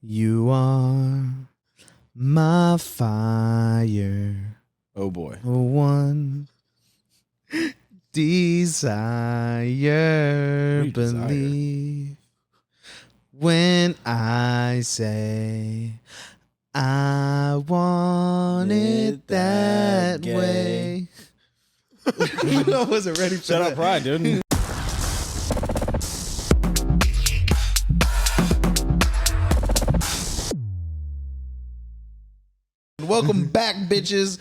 You are my fire. Oh boy. One desire. Believe when I say I want it that way. I wasn't ready for Shut that. up, pride, dude. Welcome back, bitches.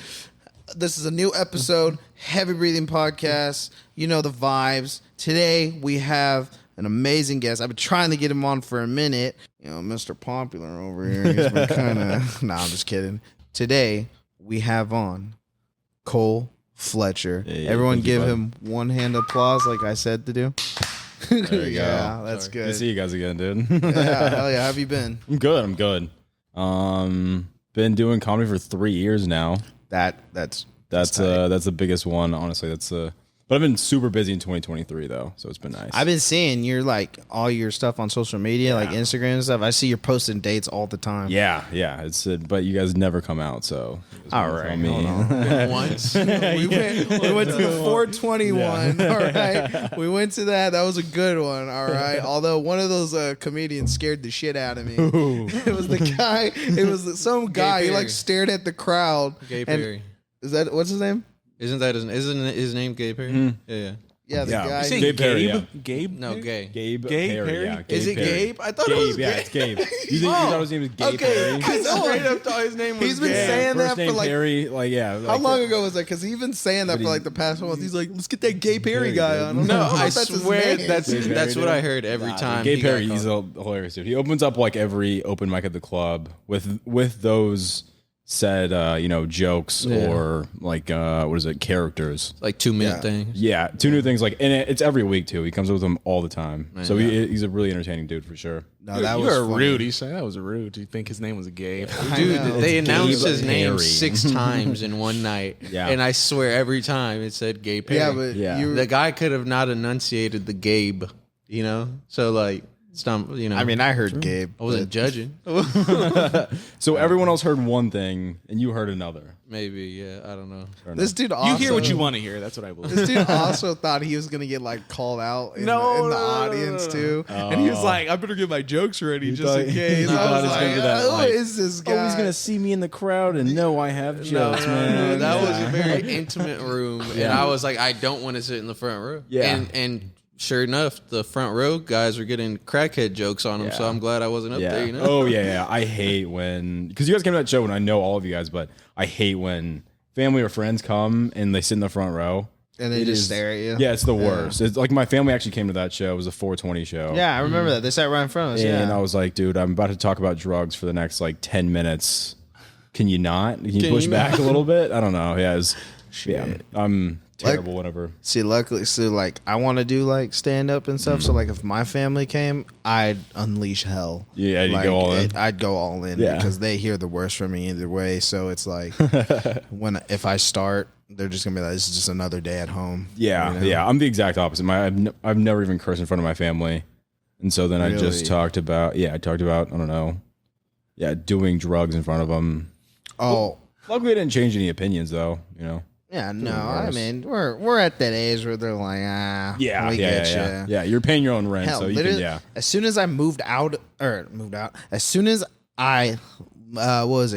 This is a new episode, Heavy Breathing Podcast. You know the vibes. Today we have an amazing guest. I've been trying to get him on for a minute. You know, Mr. Popular over here. He's been kind of... Nah, I'm just kidding. Today we have on Cole Fletcher. Hey, Everyone give you, him one hand applause like I said to do. There you Yeah, go. that's Good good. to see you guys again, dude. Yeah, hell yeah. How have you been? I'm good. Been doing comedy for 3 years now. That's the biggest one, honestly. But I've been super busy in 2023 though, so it's been nice. I've been seeing your all your stuff on social media, like Instagram and stuff. I see you're posting dates all the time. yeah. But you guys never come out, so All right, me. hold on. Once we went to the 421. All right, we went to that. That was a good one. All right, although one of those comedians scared the shit out of me. It was the guy. It was some guy. He like stared at the crowd. Gay Perry. Is that what's his name? Isn't his name Gay Perry? Mm-hmm. Yeah. Yeah, the guy. You say Gabe Perry, yeah. Gabe? No, Gay. Gabe Perry? Yeah, Is it Perry. Gabe? I thought Gabe, it was yeah, Gabe. it's Gabe. You thought his name was Gabe Perry? I straight up thought his name was He's been Gay. saying First that for name like. Perry, How long ago was that? Because he's been saying that for like the past month. He's like, let's get that Gay Perry guy on. No, I'm like, I that's his swear name. that's Gay Perry, what dude. I heard every time. Gay he got Perry, he's hilarious, dude. He opens up like every open mic at the club with those said jokes or like what is it, characters. like 2-minute things. Yeah, two new things, like, and it's every week too. He comes up with them all the time. So he's a really entertaining dude for sure. No, that you was were funny. rude. You said that was rude. Do you think his name was Gabe? Dude, they announced his name Perry. 6 times in one night. Yeah. And I swear every time it said Gay Perry. Yeah, but Yeah. you. the guy could have not enunciated the Gabe, So like, it's not, I mean, I heard Gabe. I wasn't judging. So everyone else heard one thing and you heard another. Maybe, yeah, I don't know. This dude also. You hear what you want to hear. That's what I believe. This dude also thought he was gonna get like called out in the audience too, and he was like, "I better get my jokes ready just in case." I was like, "Who is this guy?" Oh, he's gonna see me in the crowd and know I have jokes, No, man. that was a very intimate room, and I was like, I don't want to sit in the front row. Yeah. and sure enough, the front row guys were getting crackhead jokes on them, so I'm glad I wasn't up there. You know? Oh yeah. I hate when, because you guys came to that show and I know all of you guys, but I hate when family or friends come and they sit in the front row and they just stare at you. Yeah, it's the worst. It's like my family actually came to that show. It was a 420 show. Yeah, I remember that. They sat right in front of us. And Yeah, I was like, dude, I'm about to talk about drugs for the next like 10 minutes. Can you not? Can you push back a little bit? I don't know. Yeah, I'm terrible whenever. see, luckily, like I want to do like stand up and stuff. So like, if my family came, I'd unleash hell. Yeah, you'd like, go all in. I'd go all in because they hear the worst from me either way. So it's like if I start, they're just gonna be like, "This is just another day at home." Yeah, you know? yeah. I'm the exact opposite. I've never even cursed in front of my family, and so then I just talked about I don't know, doing drugs in front of them. Oh, Luckily, I didn't change any opinions though. yeah. No, I mean we're at that age where they're like, we get you. Yeah. You're paying your own rent, Hell, so you literally, can. as soon as I moved out, as soon as I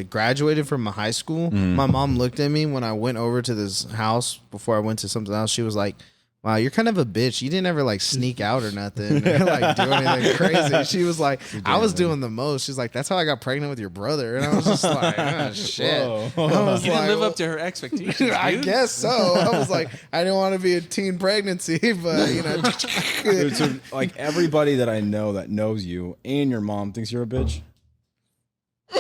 graduated from my high school, my mom looked at me when I went over to this house before I went to something else. She was like, "Wow, you're kind of a bitch. You didn't ever like sneak out or nothing, or like do anything crazy." She was like, "I was doing the most." She's like, "That's how I got pregnant with your brother," and I was just like, "Oh shit." I was You like, didn't live up to her expectations. I dude. guess so. I was like, I didn't want to be a teen pregnancy, but Dude, so like everybody that I know that knows you and your mom thinks you're a bitch.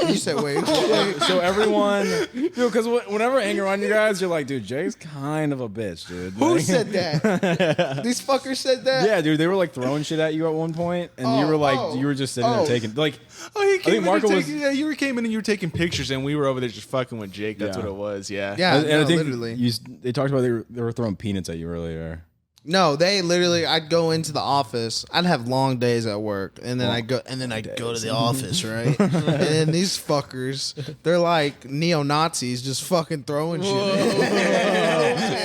You said, wait. So everyone, dude, because whenever I hang around you guys, you're like, dude, Jay's kind of a bitch, dude. Who Like- said that? These fuckers said that? Yeah, dude, they were like throwing shit at you at one point, and you were like, you were just sitting there taking like. Oh, he came think Marco in and was- you came in and you were taking pictures, and we were over there just fucking with Jake. That's Yeah. what it was. Yeah. Yeah, And I think literally. they talked about they were throwing peanuts at you earlier. No, they literally. I'd go into the office. I'd have long days at work, and then I'd go to the office, right? And then these fuckers, they're like neo Nazis, just fucking throwing shit.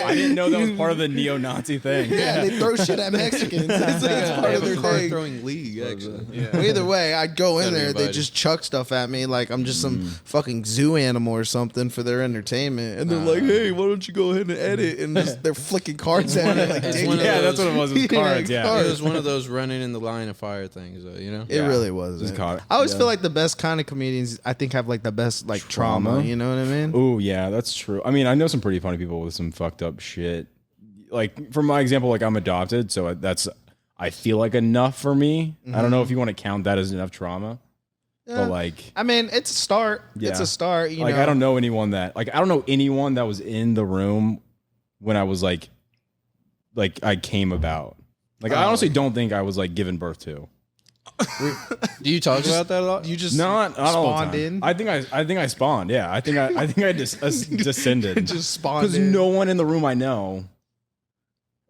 I didn't know that was part of the neo-Nazi thing. Yeah, they throw shit at Mexicans. It's like it's part of their car thing. throwing league, actually. Well, either way, I'd go in Gotta be there. They invited. just chuck stuff at me like I'm just some fucking zoo animal or something for their entertainment. And they're like, "Hey, why don't you go ahead and edit?" And just, they're flicking cards at me like, It's "Dig one it." of Yeah, that's those- what it was. It was cards. Yeah. It was one of those running in the line of fire things, though, you know? It really was. Just caught it. I always feel like the best kind of comedians, I think, have like the best like trauma. You know what I mean? Oh yeah, that's true. I mean, I know some pretty funny people with some fucked up shit. Like for my example, like I'm adopted, so that's I feel like enough for me. I don't know if you want to count that as enough trauma, but like I mean, it's a start. It's Yeah. a start. You like know, I don't know anyone that was in the room when I was like I came about. Like I honestly don't think I was like given birth to. Do you talk about that a lot? You just Not all the spawned time. in. I think I spawned. Yeah, I think I descended. just spawned Because in. no one in the room I know,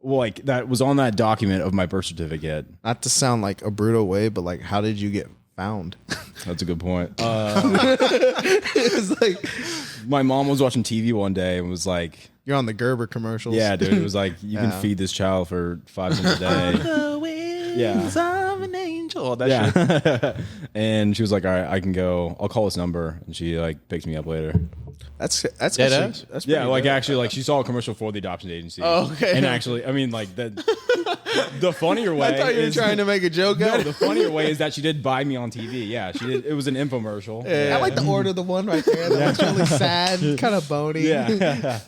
well, like that was on that document of my birth certificate. Not to sound like a brutal way, but like, how did you get found? That's a good point. It's like My mom was watching TV one day and was like, you're on the Gerber commercials. "Yeah, dude, it was like you can Yeah. feed this child for 5 cents a day." Yeah. I'm an angel. That shit. Yeah, and she was like, "All right, I can go. I'll call this number," and she like picks me up later. that's Dead actually, ass? that's Yeah, pretty like dope. actually, like she saw a commercial for the adoption agency. Oh, okay. And actually, I mean, like the funnier way. I thought you were is- trying to make a joke. No, out the funnier way is that she did buy me on TV. Yeah, she did. It was an infomercial. I like the order, the one right there. That looks really sad, kind of bony. Yeah.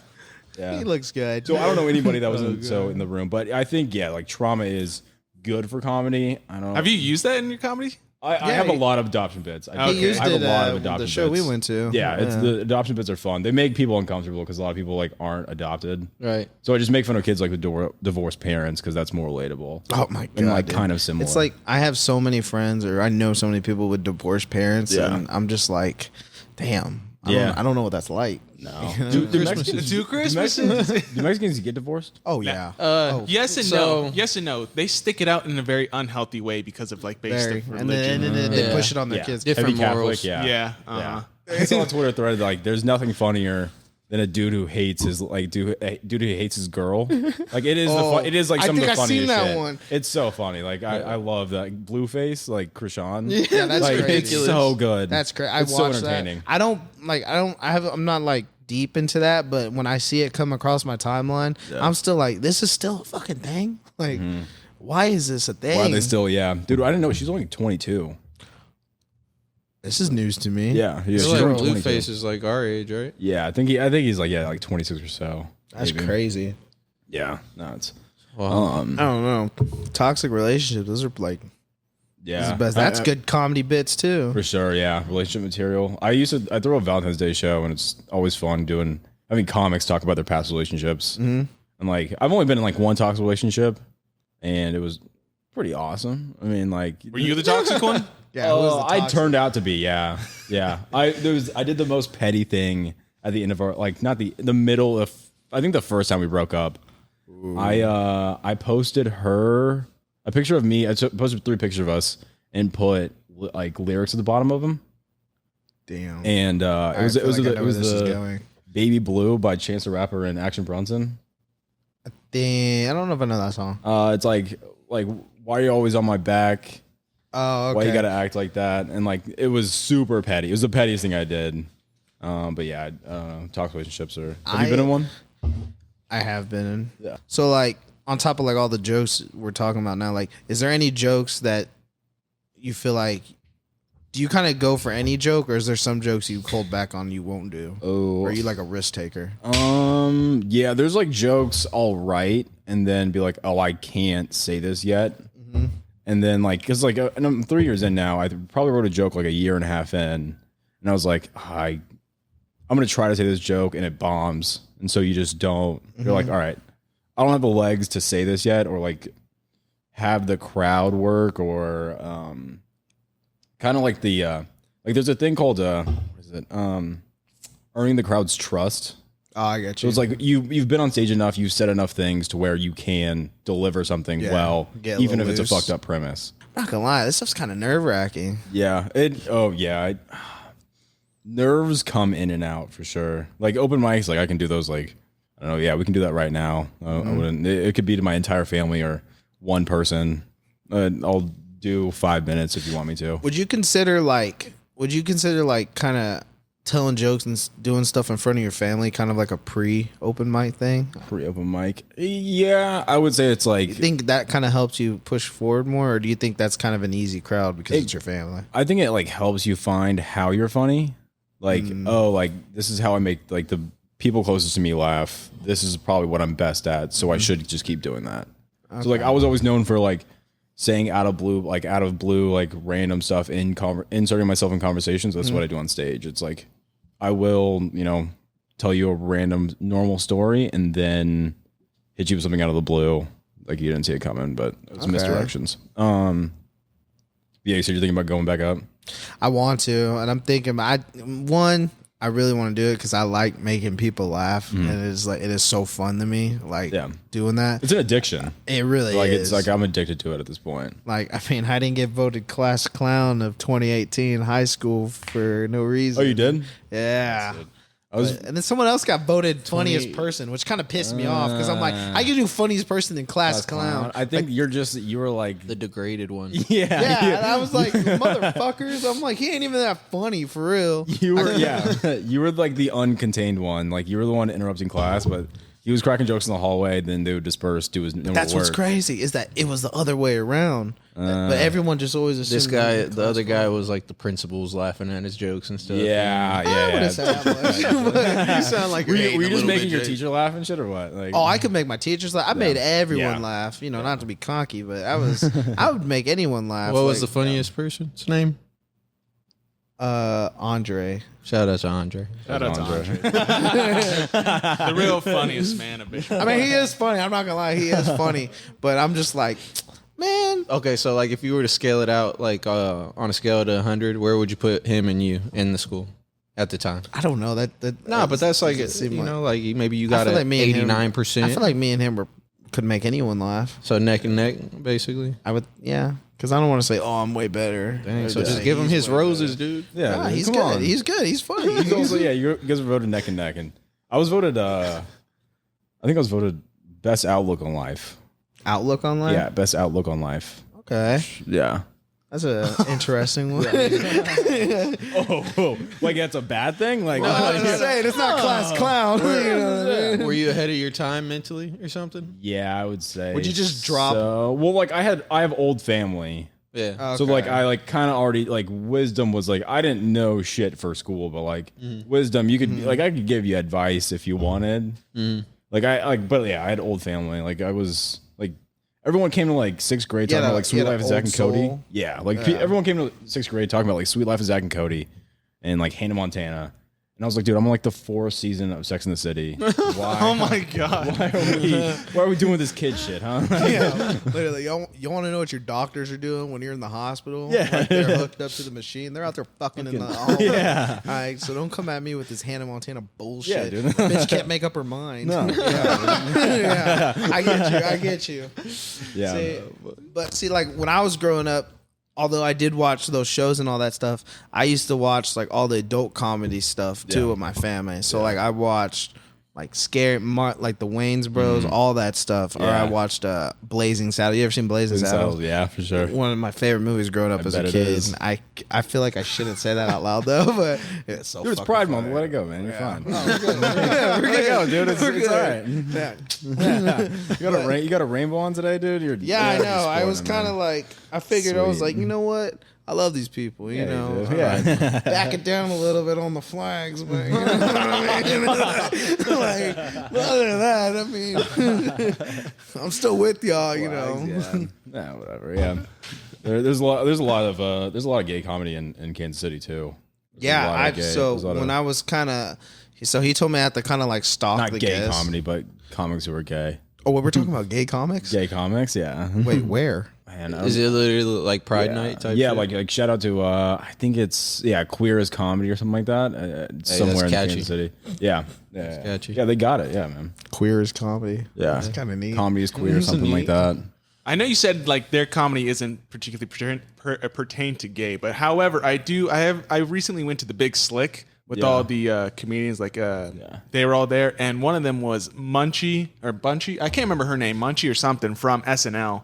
He looks good. So I don't know anybody that was in the room, but I think like trauma is good for comedy. I don't. Have you used that in your comedy? I have a lot of adoption bits. I He do. used I have it a lot at of adoption the show bits. we went to. Yeah, it's the adoption bits are fun. They make people uncomfortable because a lot of people like aren't adopted. Right. So I just make fun of kids like with divorced parents because that's more relatable. Oh my god, and like dude. kind of similar. It's like I have so many friends, or I know so many people with divorced parents, Yeah. and I'm just like, damn. Yeah. I don't know what that's like. no. Two Christmases. Do Mexicans get divorced? Oh yeah. Yes and So- no. Yes and no. They stick it out in a very unhealthy way because of like based Very. of And religion. then they Yeah. push it on their Yeah. kids. Different Heavy Catholic, morals. yeah. yeah. Yeah. I saw a Twitter thread like there's nothing funnier than a dude who hates his dude who hates his girl. Like it is it is like I some of think the I've seen funniest that shit. one. It's so funny. Like I love that Blueface, like Krishan. Yeah, that's like, crazy. It's so good. That's great. I It's so watched that. entertaining. I'm not like deep into that, but when I see it come across my timeline, I'm still like, this is still a fucking thing. Like, why is this a thing? Why they still dude? I didn't know she's only 22. This is news to me. Yeah, I she's feel like only 22. Blueface is like our age, right? Yeah, I think he's like 26 or so. That's maybe. crazy. Yeah, no, it's I don't know. Toxic relationships. Those are like yeah. best. That's good comedy bits too. For sure, yeah. Relationship material. I throw a Valentine's Day show and it's always fun having comics talk about their past relationships. Mm-hmm. And like I've only been in like one toxic relationship and it was pretty awesome. I mean, like Were you the toxic one? Yeah, who was the I toxic? turned out to be, yeah. Yeah. I did the most petty thing at the end of our like not the middle of I think the first time we broke up. I posted her a picture of me. I posted 3 pictures of us and put like lyrics at the bottom of them. Damn. And it was I feel like I know it was where this is the going. Baby Blue by Chance the Rapper and Action Bronson. Damn, I don't know if I know that song. It's like why are you always on my back? Oh, okay. Why you gotta act like that? And like it was super petty. It was the pettiest thing I did. But yeah, toxic relationships are. Have you been in one? I have been in. Yeah. So like on top of like all the jokes we're talking about now, like is there any jokes that you feel like do you kind of go for any joke or is there some jokes you hold back on you won't do? Oh, Or are you like a risk taker? yeah. There's like jokes all right, and then be like, oh, I can't say this yet. And then like, cause like, and I'm 3 years in now. I probably wrote a joke like a year and a half in, and I was like, I'm gonna try to say this joke, and it bombs. And so you just don't. You're like, all right, I don't have the legs to say this yet, or like have the crowd work, or kind of like the like. There's a thing called what is it? Earning the crowd's trust. Oh, I got So you. it's like you've been on stage enough, you've said enough things to where you can deliver something well, get a even if little it's a loose. fucked up premise. I'm not gonna lie, this stuff's kind of nerve wracking. Yeah. Nerves come in and out for sure. Like open mics, like I can do those. Like I don't know. Yeah, we can do that right now. I wouldn't. It could be to my entire family or one person. I'll do 5 minutes if you want me to. Would you consider kind of telling jokes and doing stuff in front of your family, kind of like a pre-open mic thing? Pre-open mic. Yeah, I would say it's like. You think that kind of helps you push forward more, or do you think that's kind of an easy crowd because it's your family? I think it like helps you find how you're funny. Like, oh, like this is how I make like the people closest to me laugh. This is probably what I'm best at, so I should just keep doing that. Okay. So like I was always known for like saying out of blue like random stuff inserting myself in conversations. That's what I do on stage. It's like I will, tell you a random normal story and then hit you with something out of the blue, like you didn't see it coming, but it was misdirections. Yeah, so you're thinking about going back up? I want to, and I'm thinking I really want to do it because I like making people laugh, and it is so fun to me, like doing that. It's an addiction. It really is. It's like I'm addicted to it at this point. Like, I mean, I didn't get voted class clown of 2018 high school for no reason. Oh, you did? Yeah. And then someone else got voted funniest person, which kind of pissed me off because I'm like, I can do funniest person in class clown. I think you were like the degraded one. Yeah. And I was like, motherfuckers. I'm like, he ain't even that funny for real. You were you were like the uncontained one. Like you were the one interrupting class, but he was cracking jokes in the hallway. Then they would disperse, do his normal That's work. what's crazy is that it was the other way around. But everyone just always assumed This guy, the other guy, was like the principals laughing at his jokes and stuff. Yeah. You sound like Were you just making your teacher laugh and shit or what? Like, oh, I could make my teachers laugh. I made everyone laugh. Not to be cocky, but I would make anyone laugh. What was the funniest person's name? Andre. Shout out to Andre. Shout out to Andre. The real funniest man of Bishop. I mean, he is funny. I'm not gonna lie, he is funny. But I'm just like, man. Okay, so like if you were to scale it out, like on a scale to 100, where would you put him and you in the school at the time? I don't know that. But that's like like maybe you got an 89%. I feel like me and him could make anyone laugh. So neck and neck, basically. I would, yeah. Because I don't want to say, oh, I'm way better. Dang, so just give him his roses, dude. Yeah, nah, he's good. On. He's good. He's funny. He's also, you guys were voted neck and neck, and I was voted. I think I was voted best outlook on life. Outlook on life. Yeah, best outlook on life. Okay, yeah, that's an interesting one. Like that's a bad thing. Like, no, I'm just saying it's not class clown. Were you ahead of your time mentally or something? Yeah, I would say. Would you just drop? Well, like I have old family. Yeah. Okay. So like I like kind of already like wisdom was like I didn't know shit for school, but like wisdom you could like I could give you advice if you wanted. Like but yeah, I had old family. Like I was like everyone came to like sixth grade talking about like Sweet Life of Zach and Cody. Yeah, like everyone came to sixth grade talking about like Sweet Life of Zach and Cody and like Hannah Montana. And I was like, dude, I'm on like the 4th season of Sex and the City. Why? Oh my god! Why are we doing this kid shit, huh? Yeah, literally. You want to know what your doctors are doing when you're in the hospital? Yeah, like they're hooked up to the machine. They're out there fucking in the. Yeah. All right, so don't come at me with this Hannah Montana bullshit. Yeah, dude. The bitch can't make up her mind. No. Yeah, I get you. Yeah. See, like when I was growing up, although I did watch those shows and all that stuff, I used to watch like all the adult comedy stuff too with my family. So like I watched like like the Wayans Bros, all that stuff. Or I watched Blazing Saddles. You ever seen Blazing Saddles? Yeah, for sure. One of my favorite movies growing up as a kid. And I feel like I shouldn't say that out loud though, but it's so. Dude, it's Pride Month. Let it go, man. You're fine. Oh, we're good. We're good. Go, dude. It's all right. Yeah. You got a rainbow on today, dude. I know. I was kind of like, I figured I was like, you know what? I love these people, you know. Yeah. Back it down a little bit on the flags, but you know what I mean? Like, other than that, I mean, I'm still with y'all, you know. Yeah, whatever. Yeah. There's a lot of gay comedy in Kansas City too. When I was kind of, so he told me I had to kind of like stalk not the gay guests. comedy, but comics who are gay. Oh, we're talking about gay comics? Gay comics, yeah. Wait, where? man. Is it literally like Pride Night type? Yeah, shit? like shout out to I think it's Queer as Comedy or something like that. It's somewhere in catchy. Kansas City. Yeah. catchy. Yeah, they got it. Yeah, man. Queer is comedy. Yeah, That's kind of neat. Comedy is queer or something like that. I know you said like their comedy isn't particularly pertain to gay, but however, I recently went to the Big Slick with all the comedians. Like they were all there, and one of them was Bunchy. I can't remember her name, Munchie or something from SNL.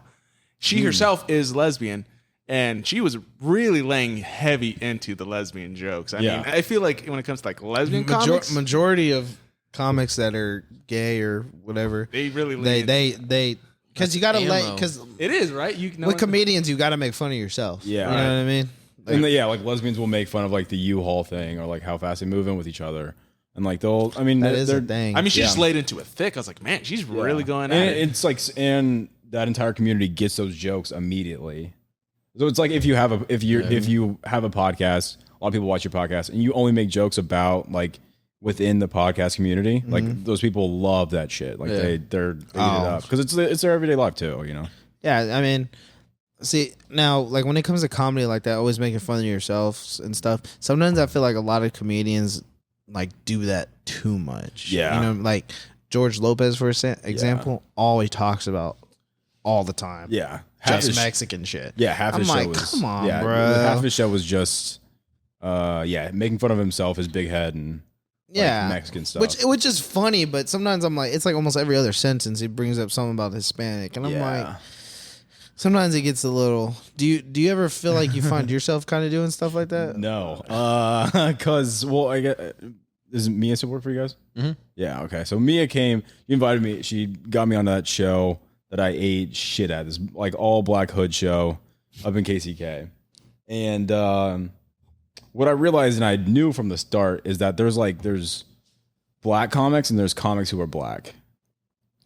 She herself is lesbian, and she was really laying heavy into the lesbian jokes. I mean, I feel like when it comes to like lesbian comics, majority of comics that are gay or whatever, they really they because you gotta because it is right. You know, with comedians you gotta make fun of yourself. Yeah. you know what I mean. And like lesbians will make fun of like the U-Haul thing or like how fast they move in with each other, and like that is a thing. I mean, she just laid into it thick. I was like, man, she's really going at it. It's like, and that entire community gets those jokes immediately. So it's like if you have a podcast, a lot of people watch your podcast, and you only make jokes about like within the podcast community, like those people love that shit. Like they eat it up because it's their everyday life too. You know. Yeah, I mean, see now, like when it comes to comedy like that, always making fun of yourself and stuff. Sometimes I feel like a lot of comedians like do that too much. Yeah, you know, like George Lopez for example, always talks about all the time. Yeah, just Mexican shit. Yeah, half his show was come on, bro. Half his show was just making fun of himself, his big head, and like Mexican stuff, which is funny, but sometimes I'm like, it's like almost every other sentence he brings up something about Hispanic, and I'm like, sometimes it gets a little. Do you ever feel like you find yourself kind of doing stuff like that? No, because I get. Does Mia still work for you guys? Mm-hmm. Yeah, okay. So Mia came, you invited me. She got me on that show that I ate shit at. This like all black hood show up in KCK, and what I realized and I knew from the start is that there's black comics and there's comics who are black. Does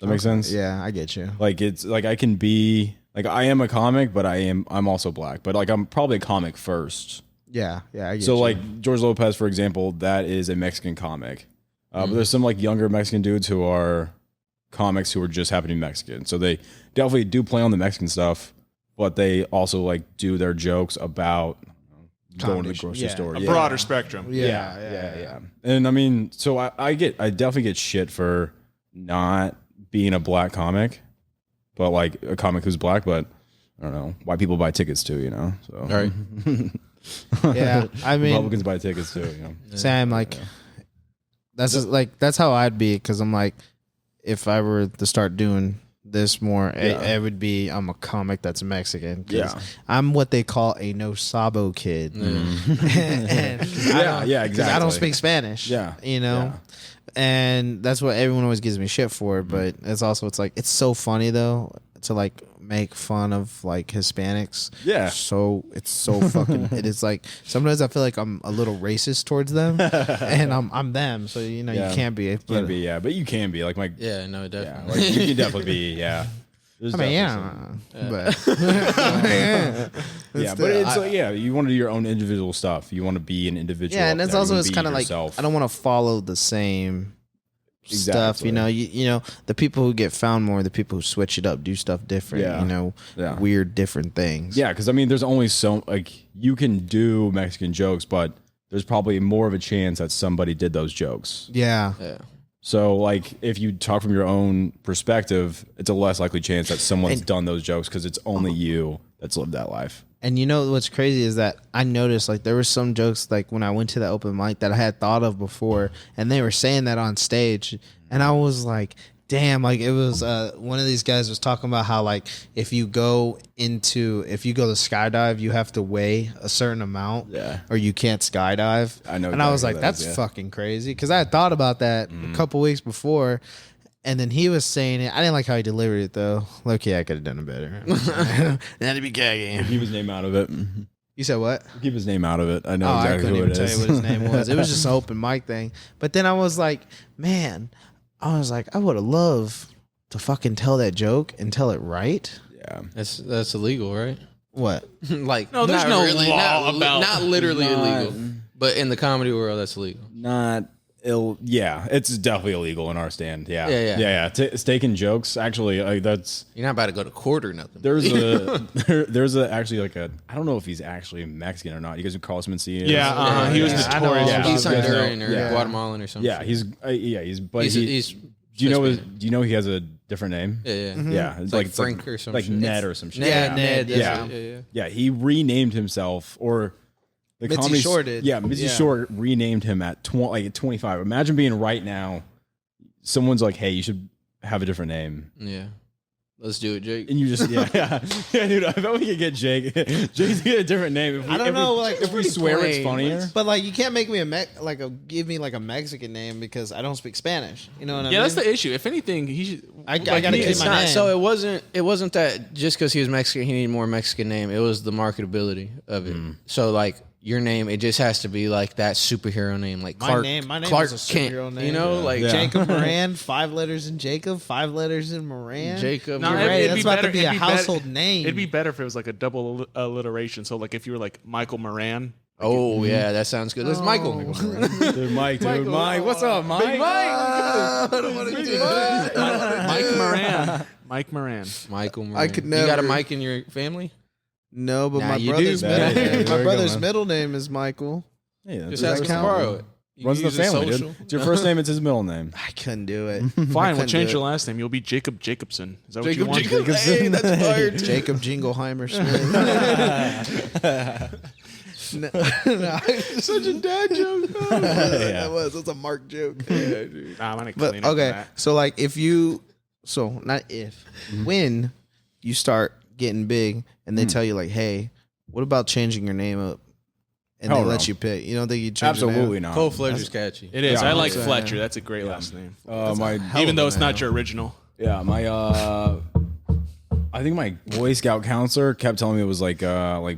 that make sense? Yeah, I get you. Like it's like I can be like I am a comic, but I'm also black. But like I'm probably a comic first. Yeah, I get so you. like George Lopez, for example, that is a Mexican comic. But there's some like younger Mexican dudes who are comics who are just happen to be Mexican. So they definitely do play on the Mexican stuff, but they also like do their jokes about going to the grocery store. A broader spectrum. Yeah. And I mean, so I definitely get shit for not being a black comic, but like a comic who's black, but I don't know. White people buy tickets too, you know? So. All right. Yeah, I mean, Republicans buy tickets too, you know? Sam, like, that's just, like, that's how I'd be, because I'm like, if I were to start doing this more, it would be I'm a comic that's Mexican. I'm what they call a no sabo kid. And exactly. I don't speak Spanish. You know. And that's what everyone always gives me shit for. But it's also, it's like, it's so funny though to like make fun of like Hispanics. So it's so fucking. It is like sometimes I feel like I'm a little racist towards them, and I'm them. So you know you can't be. But you can be like my. Yeah, no, definitely. Like, you can definitely be. Yeah. I mean, but but it's like you want to do your own individual stuff. You want to be an individual. Yeah, and it's also it's kind of like I don't want to follow the same stuff. You know, you know the people who get found more, the people who switch it up, do stuff different. You know, weird different things. Yeah, because I mean, there's only so like you can do Mexican jokes, but there's probably more of a chance that somebody did those jokes. Yeah. So, like, if you talk from your own perspective, it's a less likely chance that someone's done those jokes because it's only you that's lived that life. And you know what's crazy is that I noticed, like, there were some jokes, like, when I went to the open mic that I had thought of before, and they were saying that on stage, and I was like, damn, like, it was, one of these guys was talking about how, like, if you go to skydive, you have to weigh a certain amount, or you can't skydive. I know. And I was like, that's fucking crazy, because I had thought about that a couple weeks before, and then he was saying it. I didn't like how he delivered it, though. Low-key, I could have done it better. That'd be gagging. Keep his name out of it. You said what? Keep his name out of it. I know I exactly couldn't who even it tell is. you what his name was. It was just an open mic thing. But then I was like, man, I would have loved to fucking tell that joke and tell it right. Yeah. That's illegal, right? What? Like, no, there's no really, law about not literally illegal, but in the comedy world, that's illegal. Not It's definitely illegal in our stand. Yeah. Taking jokes, actually, that's You're not about to go to court or nothing. there's a actually like a I don't know if he's actually Mexican or not. You guys would call him and see. Yeah, he was notorious. Yeah. He's Yeah. Honduran or Yeah. Guatemalan or something. Yeah, he's but he's do you know he has a different name? yeah. Yeah, It's like Frank or some like shit. Ned or some shit. Yeah, Ned. Yeah. Yeah, he renamed himself, or the Mitzi comedy Shore did. Yeah, Mitzi Yeah. Shore renamed him at 25. Imagine being right now, someone's like, "Hey, you should have a different name," Yeah. Let's do it, Jake. and you just yeah, dude. I bet we could get Jake. Jake's get a different name. If we, I don't know, we, like, if we pretty swear it's plain. funnier. But like, you can't make me give me like a Mexican name because I don't speak Spanish. You know what I mean? Yeah, that's the issue. If anything, he should. I gotta keep It's my not name. so it wasn't that just because he was Mexican he needed more Mexican name. It was the marketability of it. So like your name, it just has to be like that superhero name, like Clark. My name Clark is a Kent. superhero name. You know, like Yeah. Jacob Moran, 5 letters in Jacob, 5 letters in Moran. Jacob. No, You're Moran. right. it'd That's be about better- to be it'd a be better- household name. It'd be better if it was like a double alliteration. So like if you were like Michael Moran. Oh yeah, that sounds good. Let's Michael. Dude, Mike, what's up, Mike? I don't want to do that. Mike Moran. Mike Moran. Michael. Moran. I could You got a never. Mike in your family? No, but Nah, my you brother's do. middle Yeah, name. there My we go, brother's man. middle name is Michael. Hey, Just that's ask us to count? borrow it. You runs in the use his family, social. dude. It's your first name. It's his middle name. I couldn't do it. Fine, we'll couldn't change do your it. last name. You'll be Jacob Jacobson. Is that Jacob, what you want? Hey, that's fired. Jacob Jingleheimer Smith. Such a dad joke. That's a Mark joke. Nah, I'm gonna But clean up okay, that. so like not if, when you start getting big and they tell you like, hey, what about changing your name up? And Hell they no. let you pick. You don't think you change your Absolutely name? not. Cole Fletcher's catchy. It is. Yeah, I like I'm Fletcher. saying. That's a great last name. My Even though it's not your original. I think my Boy Scout counselor kept telling me it was like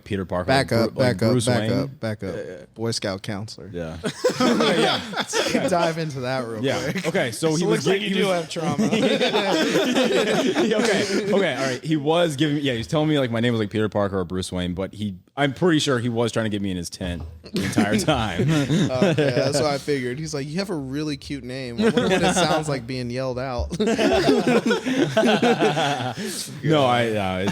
Peter Parker. Back up, like Bruce Wayne. back up. Boy Scout counselor. Yeah. Dive into that real Yeah. quick. Okay. So he Looks was. like you do have trauma. Okay. All right. He was giving me. Yeah. He was telling me like my name was like Peter Parker or Bruce Wayne, but I'm pretty sure he was trying to get me in his tent the entire time. Okay, that's what I figured. He's like, you have a really cute name. I wonder what it sounds like being yelled out. No, I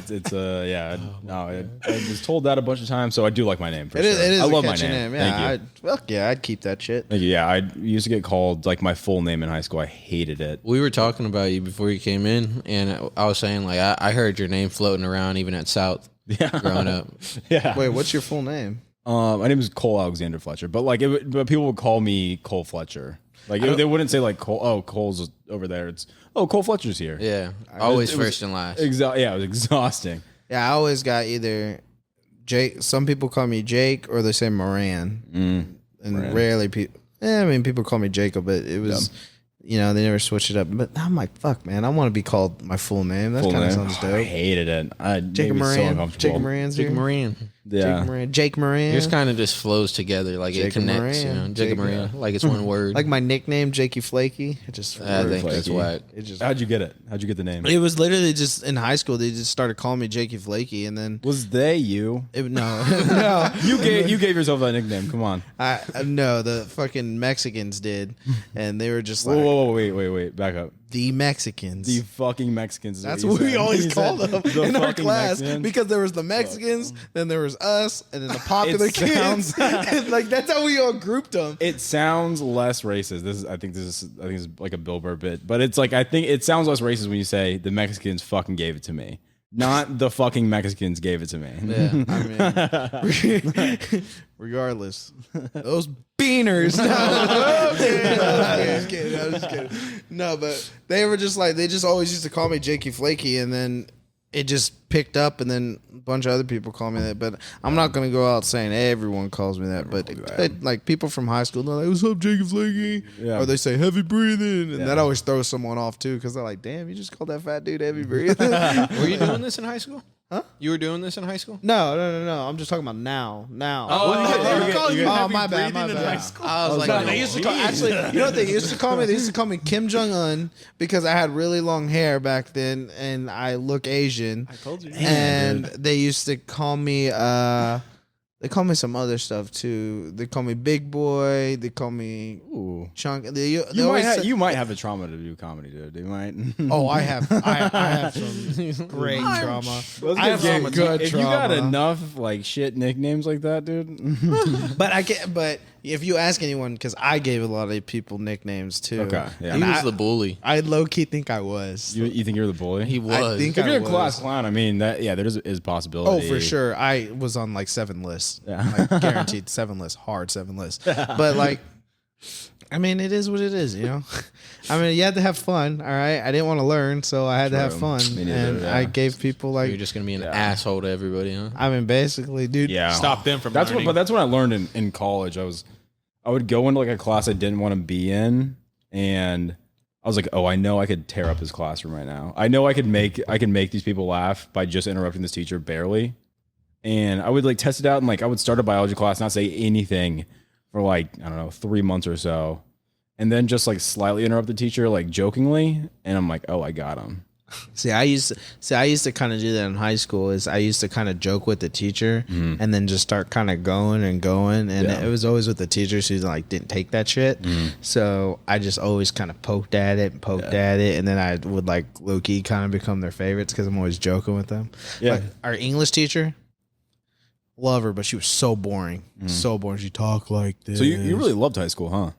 was told that a bunch of times, so I do like my name. For It sure. is I love a my catchy name. name. Yeah, Thank you. I'd keep that shit. Thank you. Yeah, I used to get called like my full name in high school. I hated it. We were talking about you before you came in, and I was saying like I heard your name floating around even at South growing up. Yeah. Wait, what's your full name? My name is Cole Alexander Fletcher, but but people would call me Cole Fletcher. Like they wouldn't say like Cole. Oh, Cole's over there. It's Cole Fletcher's here. Yeah, always it was first and last. Yeah, it was exhausting. Yeah, I always got either Jake. Some people call me Jake, or they say Moran. And rarely people. I mean, people call me Jacob, but it was, they never switched it up. But I'm like, fuck, man, I want to be called my full name. That Full kind of name. sounds I dope. hated it. Jacob made me so Moran. uncomfortable. Jacob Moran's Jake here. Moran. Yeah. Jake Moran. Jake Moran. Yours kind of just flows together, like it Jacob connects. Moran. Jacob Moran, like it's one word. Like my nickname, Jakey Flaky. It just. I think Flaky. that's whack. It just. How'd you get it? How'd you get the name? It was literally just in high school. They just started calling me Jakey Flaky, and then Was they you? no. You gave yourself that nickname. Come on. No, the fucking Mexicans did, and they were just like Whoa, wait. Back up. the Mexicans. The fucking Mexicans. is That's you what we said. always You called said them the in our fucking class Mexicans? because there was the Mexicans, then there was us, and then the popular It kids. sounds- And, like that's how we all grouped them. It sounds less racist. I think this is like a Bill Burr bit, but it's like I think it sounds less racist when you say the Mexicans fucking gave it to me, not the fucking Mexicans gave it to me. Yeah. I mean, regardless, those beaners. No, I'm just kidding. No, but they were just like they just always used to call me Jakey Flaky, and then it just picked up, and then a bunch of other people call me that. But I'm not gonna go out saying everyone calls me that. But like people from high school, they're like, "What's up, Jakey Flaky?" Yeah. Or they say heavy breathing, and that always throws someone off too because they're like, "Damn, you just called that fat dude heavy breathing." Were you doing this in high school? Huh? You were doing this in high school? No. I'm just talking about now. They were calling you heavy my bad. breathing in high school. I was like, No, no, they used to call, actually, you know what they used to call me? They used to call me Kim Jong Un because I had really long hair back then and I look Asian. I told you. And they used to call me They call me some other stuff too. They call me Big Boy. They call me Chunk. You might have the trauma to do comedy, dude. You might. Oh, I have. I have some great trauma. I have some good if trauma. you got enough like shit nicknames like that, dude. But I can't. But if you ask anyone, because I gave a lot of people nicknames too. Okay, yeah. He was the bully. I low key think I was. You think you're the bully? He was. I think if you're a was. class clown, I mean that. Yeah, there is a possibility. Oh, for sure. I was on like 7 lists. Yeah. Like guaranteed 7 lists, hard 7 lists. But like, I mean, it is what it is, you know? I mean, you had to have fun, all right? I didn't want to learn, so I had to have fun. Me neither, and yeah. I gave people like, You're just gonna be an asshole to everybody, huh? I mean, basically, dude. Yeah. Stop them from That's learning. what. But that's what I learned in college. I would go into like a class I didn't want to be in, and I was like, oh, I know I could tear up this classroom right now. I know I can make these people laugh by just interrupting this teacher barely. And I would like test it out, and like I would start a biology class, not say anything for like, I don't know, 3 months or so, and then just like slightly interrupt the teacher like jokingly, and I'm like, oh, I got him. See, I used to kind of do that in high school. Is I used to kind of joke with the teacher, and then just start kind of going, and Yeah. it was always with the teachers who like didn't take that shit. So I just always kind of poked at it, and then I would like low key kind of become their favorites because I'm always joking with them. Yeah. Like, our English teacher, love her, but she was so boring, so boring. She talked like this. So you really loved high school, huh?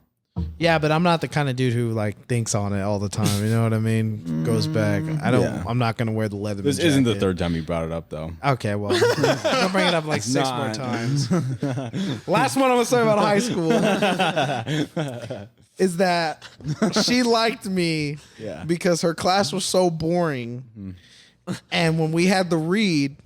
Yeah, but I'm not the kind of dude who like thinks on it all the time. You know what I mean? Goes back. I don't. Yeah. I'm not gonna wear the leather. This isn't the third time you brought it up, though. Okay, well, I'll bring it up like 6 more not. times. Last one I'm gonna say about high school is that she liked me because her class was so boring, and when we had the read,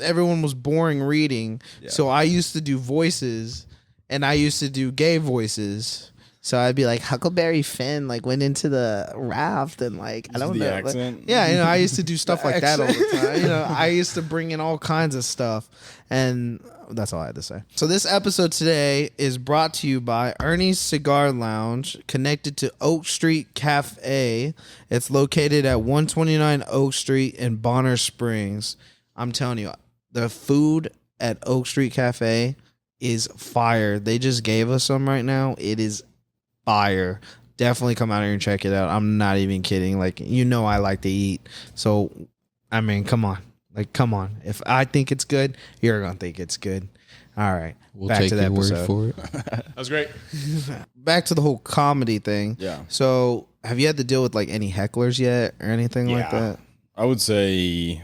everyone was boring reading. So I used to do voices. And I used to do gay voices. So I'd be like, Huckleberry Finn like went into the raft and like I don't the know. accent? Yeah, you know, I used to do stuff like that all the time. You know, I used to bring in all kinds of stuff. And that's all I had to say. So this episode today is brought to you by Ernie's Cigar Lounge, connected to Oak Street Cafe. It's located at 129 Oak Street in Bonner Springs. I'm telling you, the food at Oak Street Cafe is fire. They just gave us some right now. It is fire. Definitely come out here and check it out. I'm not even kidding. Like, you know, I like to eat. So, I mean, come on. Like, come on. If I think it's good, you're going to think it's good. All right. We'll back take to the your word episode. for it. That was great. Back to the whole comedy thing. Yeah. So, have you had to deal with like any hecklers yet or anything like that? I would say,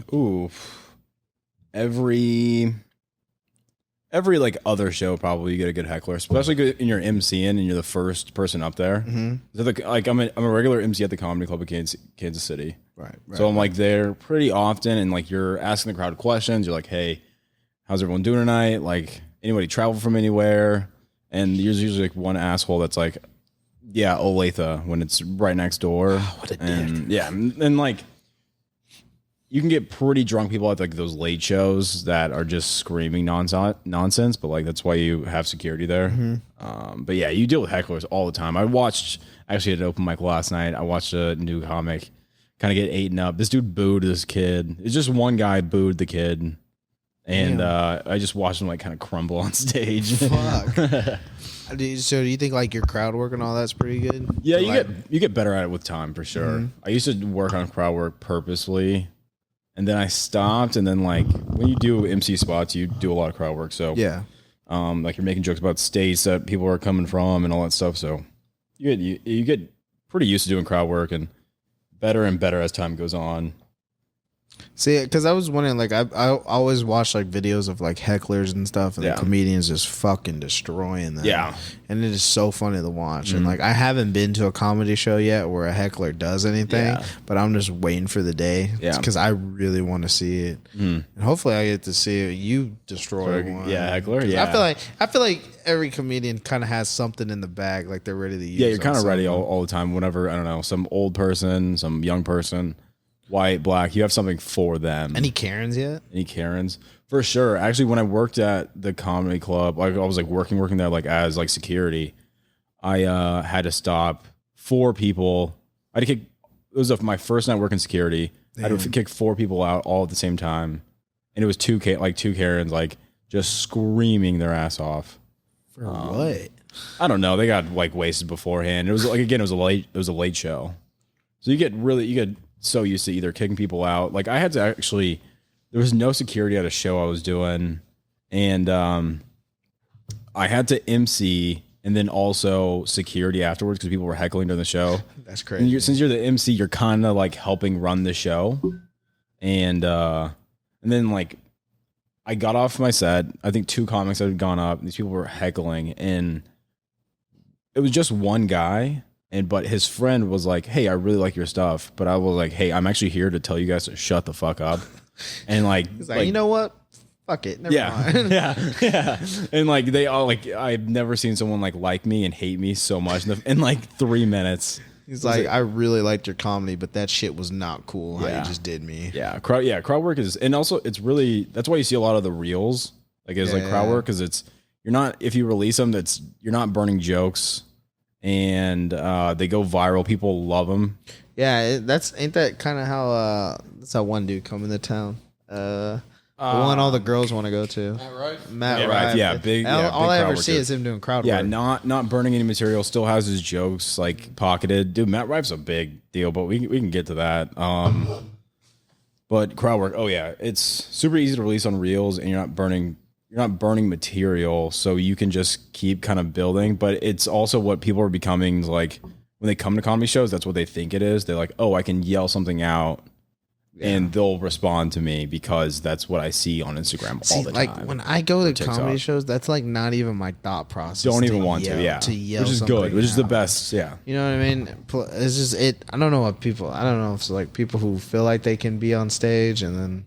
every like other show probably you get a good heckler, especially in your MCing and you're the first person up there. So like I'm a regular MC at the Comedy Club of Kansas City, Right. so I'm like there pretty often, and like you're asking the crowd questions. You're like, hey, how's everyone doing tonight? Like, anybody travel from anywhere? And there's usually like one asshole that's like, yeah, Olathe, when it's right next door. what a dick. Yeah, and like you can get pretty drunk people at like those late shows that are just screaming nonsense, but like that's why you have security there. But yeah, you deal with hecklers all the time. I actually had an open mic last night. I watched a new comic kind of get eaten up. This dude booed this kid. It's just one guy booed the kid, and I just watched him like kind of crumble on stage. Fuck. So do you think like your crowd work and all that's pretty good? Yeah, To, you get better at it with time for sure. I used to work on crowd work purposely, and then I stopped. And then like when you do MC spots, you do a lot of crowd work. So yeah. like you're making jokes about states that people are coming from and all that stuff. So you get pretty used to doing crowd work, and better as time goes on. See, because I was wondering, like, I always watch like videos of like hecklers and stuff, and the comedians just fucking destroying them. Yeah, and it is so funny to watch. And like, I haven't been to a comedy show yet where a heckler does anything, but I'm just waiting for the day. Yeah, because I really want to see it, and hopefully I get to see you destroy one. Yeah, heckler. Yeah, I feel like every comedian kind of has something in the bag, like they're ready to use. Yeah, you're kind of ready all the time. Whenever, I don't know, some old person, some young person, white, black, you have something for them. Any Karens yet? Any Karens? For sure. Actually, when I worked at the comedy club, like I was like working there like as like security, I had to stop 4 people. I had to kick. It was my first night working security. I had to kick 4 people out all at the same time, and it was two Karens like just screaming their ass off. For what? I don't know. They got like wasted beforehand. It was like, again, it was a late show. So you get so used to either kicking people out. Like I had to actually, there was no security at a show I was doing. And I had to MC and then also security afterwards because people were heckling during the show. That's crazy. And since you're the MC, you're kind of like helping run the show. And then like I got off my set. I think 2 comics had gone up. These people were heckling, and it was just one guy. But his friend was like, "Hey, I really like your stuff." But I was like, "Hey, I'm actually here to tell you guys to shut the fuck up." And like, He's like, you know what? Fuck it. Never mind. yeah. And like they all like, I've never seen someone like me and hate me so much in like 3 minutes. He's like, I really liked your comedy, but that shit was not cool. How you just did me. Yeah, crowd work is, and also it's really, that's why you see a lot of the reels like crowd work, because you're not, if you release them, you're not burning jokes, and they go viral. People love them. Yeah, ain't that kind of how that's how one dude come into town. The one all the girls want to go to. Matt Rife. Yeah, big. All big I crowd ever worker. see is him doing crowd work. Yeah, not burning any material. Still has his jokes like pocketed. Dude, Matt Rife's a big deal, but we can get to that. But crowd work. Oh yeah, it's super easy to release on reels, and you're not burning material, so you can just keep kind of building. But it's also what people are becoming, like when they come to comedy shows. That's what they think it is. They're like, oh, I can yell something out. And they'll respond to me because that's what I see on Instagram all the time. Like when I go to comedy shows, that's like not even my thought process. Don't even want to yell, which is good, which is the best. Yeah, you know what I mean. It's just I don't know what people. I don't know if it's like people who feel like they can be on stage and then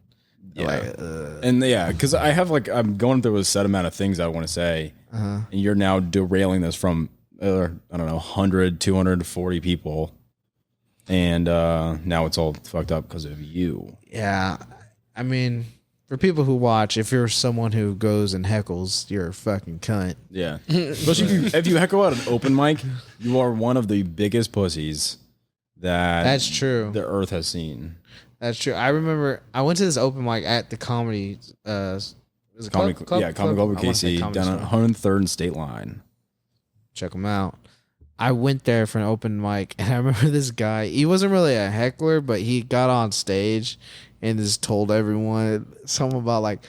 because I have like, I'm going through a set amount of things I want to say, and you're now derailing this from I don't know 100, 240 people. And now it's all fucked up because of you. Yeah. I mean, for people who watch, if you're someone who goes and heckles, you're a fucking cunt. Yeah. Especially if you heckle at an open mic, you are one of the biggest pussies that's true. The earth has seen. That's true. I remember I went to this open mic at the comedy Comedy Club with KC down on 103rd and State Line. Check them out. I went there for an open mic, and I remember this guy. He wasn't really a heckler, but he got on stage and just told everyone something about like,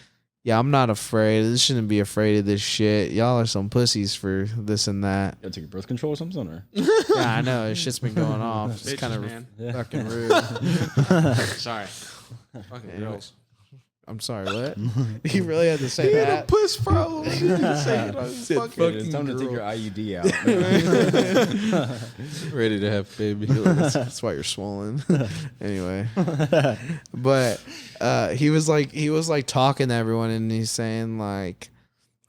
"Yeah, I'm not afraid. This shouldn't be afraid of this shit. Y'all are some pussies for this and that." You take birth control or something, or? Yeah, I know. This shit's been going off. It's kind of fucking rude. Sorry. Fucking girls. I'm sorry, what? He really had to say that? Puss problem. It's time to take your IUD out. Ready to have baby. That's why you're swollen. Anyway, but he was like talking to everyone, and he's saying like,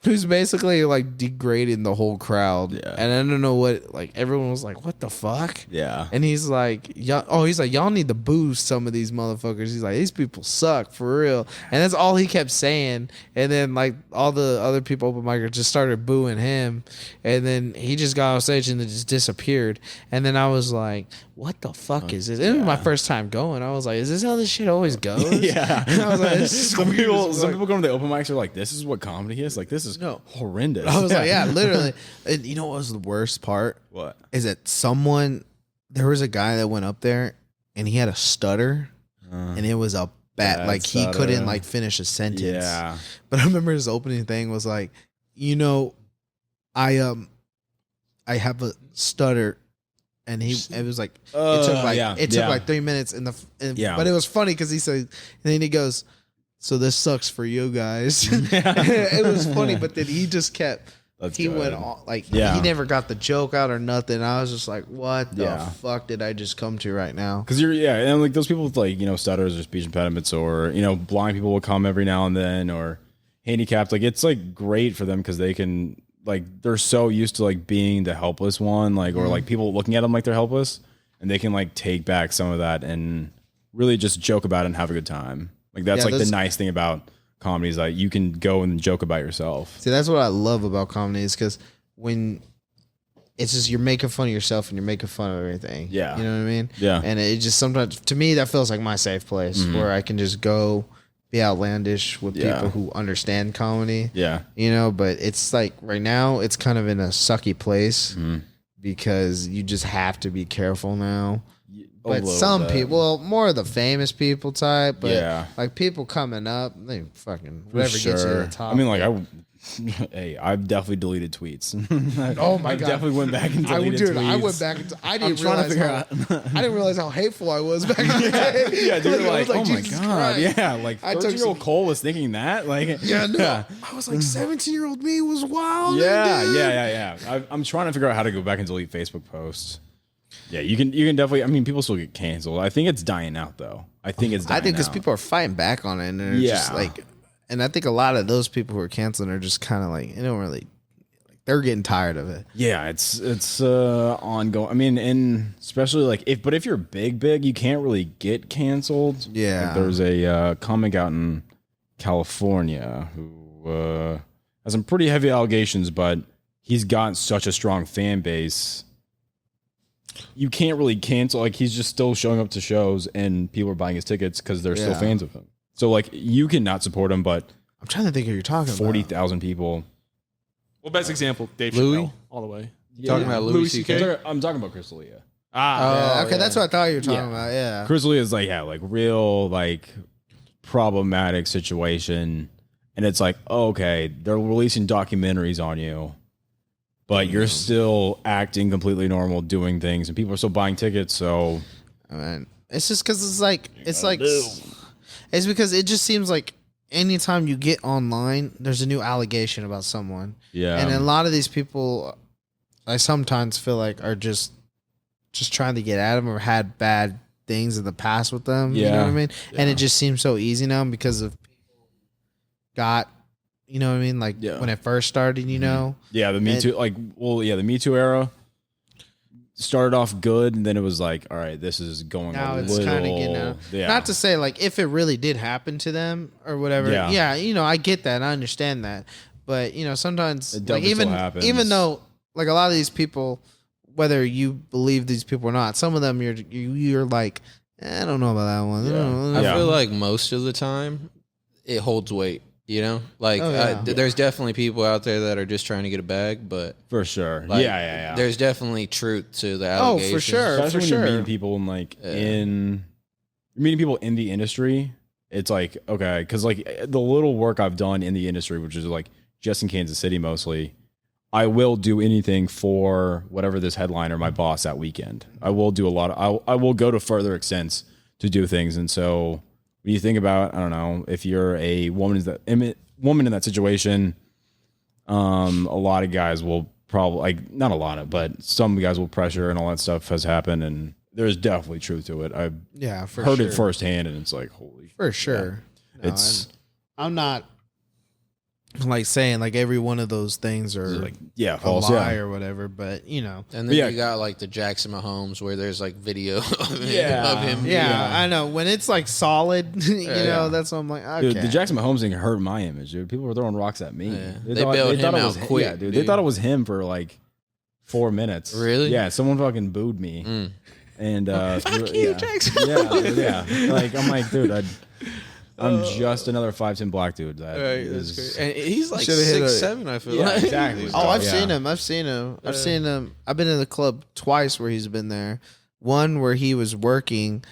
who's basically like degrading the whole crowd. Yeah. And I don't know what, like everyone was like, what the fuck? Yeah. And he's like, y'all need to boost some of these motherfuckers. He's like, these people suck for real. And that's all he kept saying. And then like all the other people open micers just started booing him. And then he just got off stage and then just disappeared. And then I was like, what the fuck is this? It was my first time going. I was like, is this how this shit always goes? Yeah. And I was like, this is some people going to the open mics are like, this is what comedy is? Like, this is horrendous. I was like, yeah, literally. And you know what was the worst part? What? Is that there was a guy that went up there and he had a stutter and it was a bad, like he couldn't like finish a sentence. Yeah. But I remember his opening thing was like, I have a stutter. And it was like it took like 3 minutes but it was funny because he said, and then he goes, so this sucks for you guys. It was funny, but then he just kept. Went on like he never got the joke out or nothing. I was just like, what the fuck did I just come to right now? Because and like those people with like stutters or speech impediments or blind people will come every now and then or handicapped. Like it's like great for them because they can. Like they're so used to like being the helpless one, like or like people looking at them like they're helpless, and they can like take back some of that and really just joke about it and have a good time. Like that's the nice thing about comedy is like you can go and joke about yourself. See, that's what I love about comedy is because when it's just you're making fun of yourself and you're making fun of everything. Yeah, you know what I mean. Yeah, and it just sometimes to me that feels like my safe place where I can just go. be outlandish with people who understand comedy. Yeah. You know, but it's like right now it's kind of in a sucky place because you just have to be careful now. But some people, well, more of the famous people type, but like people coming up, they fucking whatever gets you to the top. I mean, like I've definitely deleted tweets. Oh my I god! definitely went back and deleted tweets. I went back. I didn't realize how hateful I was back in the day. Yeah, dude, like, oh my Jesus god, Christ. yeah, like 13-year-old Cole was thinking that, like, I was like 17-year-old me was wild. Yeah. I'm trying to figure out how to go back and delete Facebook posts. Yeah, you can definitely. I mean, people still get canceled. I think it's dying out though. I think because people are fighting back on it, and they're just like. And I think a lot of those people who are canceling are just kind of like, they don't really, like, they're getting tired of it. Yeah, it's ongoing. I mean, and especially like if you're big, you can't really get canceled. Yeah. Like there's a comic out in California who has some pretty heavy allegations, but he's got such a strong fan base. You can't really cancel. Like he's just still showing up to shows, and people are buying his tickets because they're still fans of him. So, like, you cannot support him, but I'm trying to think who you're talking 40,000 people. Well, best example, Dave Louis? Chappelle, all the way. Talking about Louis C.K.? I'm talking about Chris D'Elia. Okay, that's what I thought you were talking about. Yeah. Chris D'Elia is like, real, like, problematic situation. And it's like, okay, they're releasing documentaries on you, but you're still acting completely normal, doing things, and people are still buying tickets. So, I mean, it's just because it's because it just seems like anytime you get online, there's a new allegation about someone. Yeah. And a lot of these people, I sometimes feel like are just trying to get at them or had bad things in the past with them. Yeah. You know what I mean? Yeah. And it just seems so easy now because of people got, you know what I mean? Like when it first started, you know? Yeah, the Me Too, the Me Too era started off good, and then it was like, all right, this is going now a it's little. kind of getting out. Yeah. Not to say like if it really did happen to them or whatever. Yeah, you know, I get that, I understand that, but you know, sometimes like even though like a lot of these people, whether you believe these people or not, some of them you're like, I don't know about that one. I feel like most of the time it holds weight. You know, like there's definitely people out there that are just trying to get a bag, but for sure, like, yeah. There's definitely truth to the allegations. Oh, for sure, especially when you're meeting people in like meeting people in the industry. It's like okay, because like the little work I've done in the industry, which is like just in Kansas City mostly, I will do anything for whatever this headliner, my boss that weekend. I will do a lot of. I will go to further extents to do things, and so. When you think about, I don't know, if you're a woman in that situation, a lot of guys will probably, like, not a lot of, but some guys will pressure and all that stuff has happened, and there's definitely truth to it. I've heard it firsthand, and it's like, holy. For sure. Yeah. No, I'm not like saying like every one of those things are like false, lie or whatever, but you know. And then you got like the Jackson Mahomes where there's like video of him. Yeah, I know. When it's like solid, you know, that's what I'm like, okay. Dude, the Jackson Mahomes thing hurt my image, dude. People were throwing rocks at me. Yeah. They bailed him out quick. Yeah, dude. They thought it was him for like 4 minutes. Really? Yeah, someone fucking booed me. And fuck you, Jackson. Yeah. Like I'm like, dude, I'm just another 5'10" black dude. That is, and he's like 6'7", I feel like. Exactly. Oh, I've seen him. I've seen him. I've been in the club twice where he's been there. One where he was working.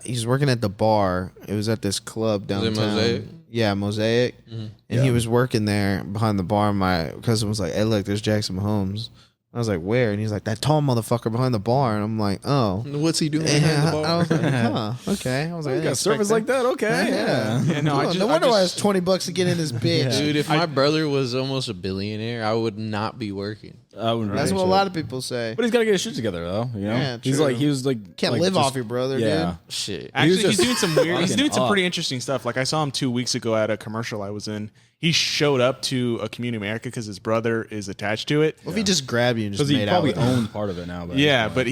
He's working at the bar. It was at this club downtown. Mosaic? Yeah, Mosaic. And he was working there behind the bar. My cousin was like, "Hey, look, there's Jackson Mahomes." I was like, "Where?" And he's like, "That tall motherfucker behind the bar." And I'm like, "Oh, what's he doing behind the bar?" I was like, "Huh, okay." I was like, "You got service like that, okay?" Yeah. No wonder why it's $20 to get in this bitch, dude. If my brother was almost a billionaire, I would not be working. That's what a lot of people say. But he's got to get his shit together, though. You know, yeah, he was like, can't live off your brother, dude. Shit. Actually, he's doing some weird. He's doing some pretty interesting stuff. Like I saw him 2 weeks ago at a commercial I was in. He showed up to a Community America because his brother is attached to it. Well, if he just grabbed you and just made out, because he probably owns part of it now. But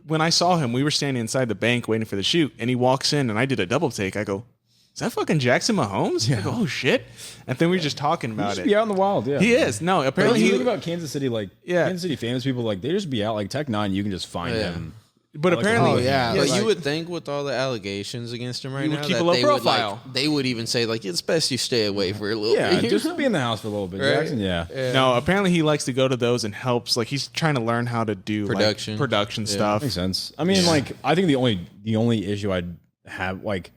when I saw him, we were standing inside the bank waiting for the shoot, and he walks in, and I did a double take. I go, "Is that fucking Jackson Mahomes?" Yeah. I go, "Oh shit!" And then we were just talking about it. Be out in the wild, yeah. He is. No, apparently you think about Kansas City, like Kansas City famous people, like they just be out. Like Tech Nine, you can just find him But apparently, Oh, yeah. But like- you would think with all the allegations against him right You would now keep a that low they profile. they would even say like it's best you stay away for a little Yeah, bit. just be in the house for a little bit, Right? Jackson. Yeah. No, apparently he likes to go to those and helps. Like he's trying to learn how to do Production. production stuff. Makes sense. I mean, like, I think the only issue I'd have, like,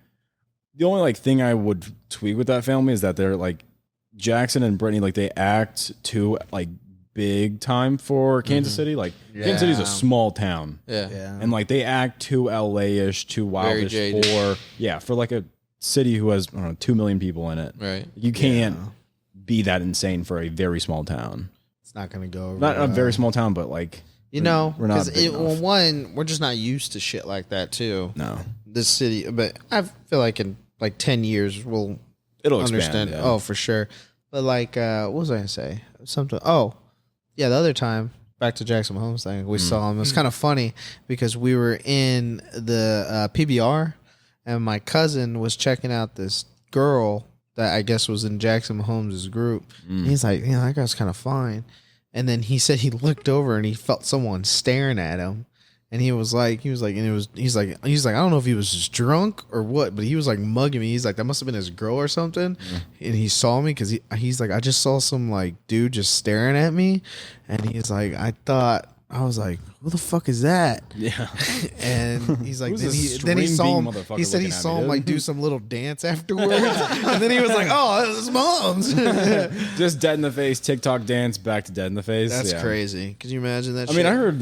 the only like thing I would tweak with that family is that they're like Jackson and Brittany, like they act too like big time for Kansas City. Like Kansas City's a small town, Yeah. and like they act too LA-ish, too wildish jaded. for like a city who has I don't know 2 million people in it. Right. You can't be that insane for a very small town. It's not gonna go over. Not a well. very small town, but like You know, we're not because big enough. well, one, we're just not used to shit like that too. No, This city, but I feel like in like 10 years we'll it'll understand. expand. Yeah. Oh, for sure. But like, what was I gonna say? Something. Oh, yeah. The other time, back to Jackson Mahomes thing, we saw him. It was kind of funny because we were in the PBR, and my cousin was checking out this girl that I guess was in Jackson Mahomes' group. And he's like, yeah, that guy's kind of fine. And then he said he looked over and he felt someone staring at him. And he's like, I don't know if he was just drunk or what, but he was like mugging me. He's like, that must have been his girl or something. And he saw me because he's like, I just saw some like dude just staring at me. And he's like, I was like, who the fuck is that? Yeah. And he's like, Who's then he this saw string him. being motherfucker He said he looking at saw me, him like dude? do some little dance afterwards. And then he was like, oh, this is Mom's. Just dead in the face, TikTok dance, back to dead in the face. That's Yeah. crazy. Can you imagine that? I mean, I heard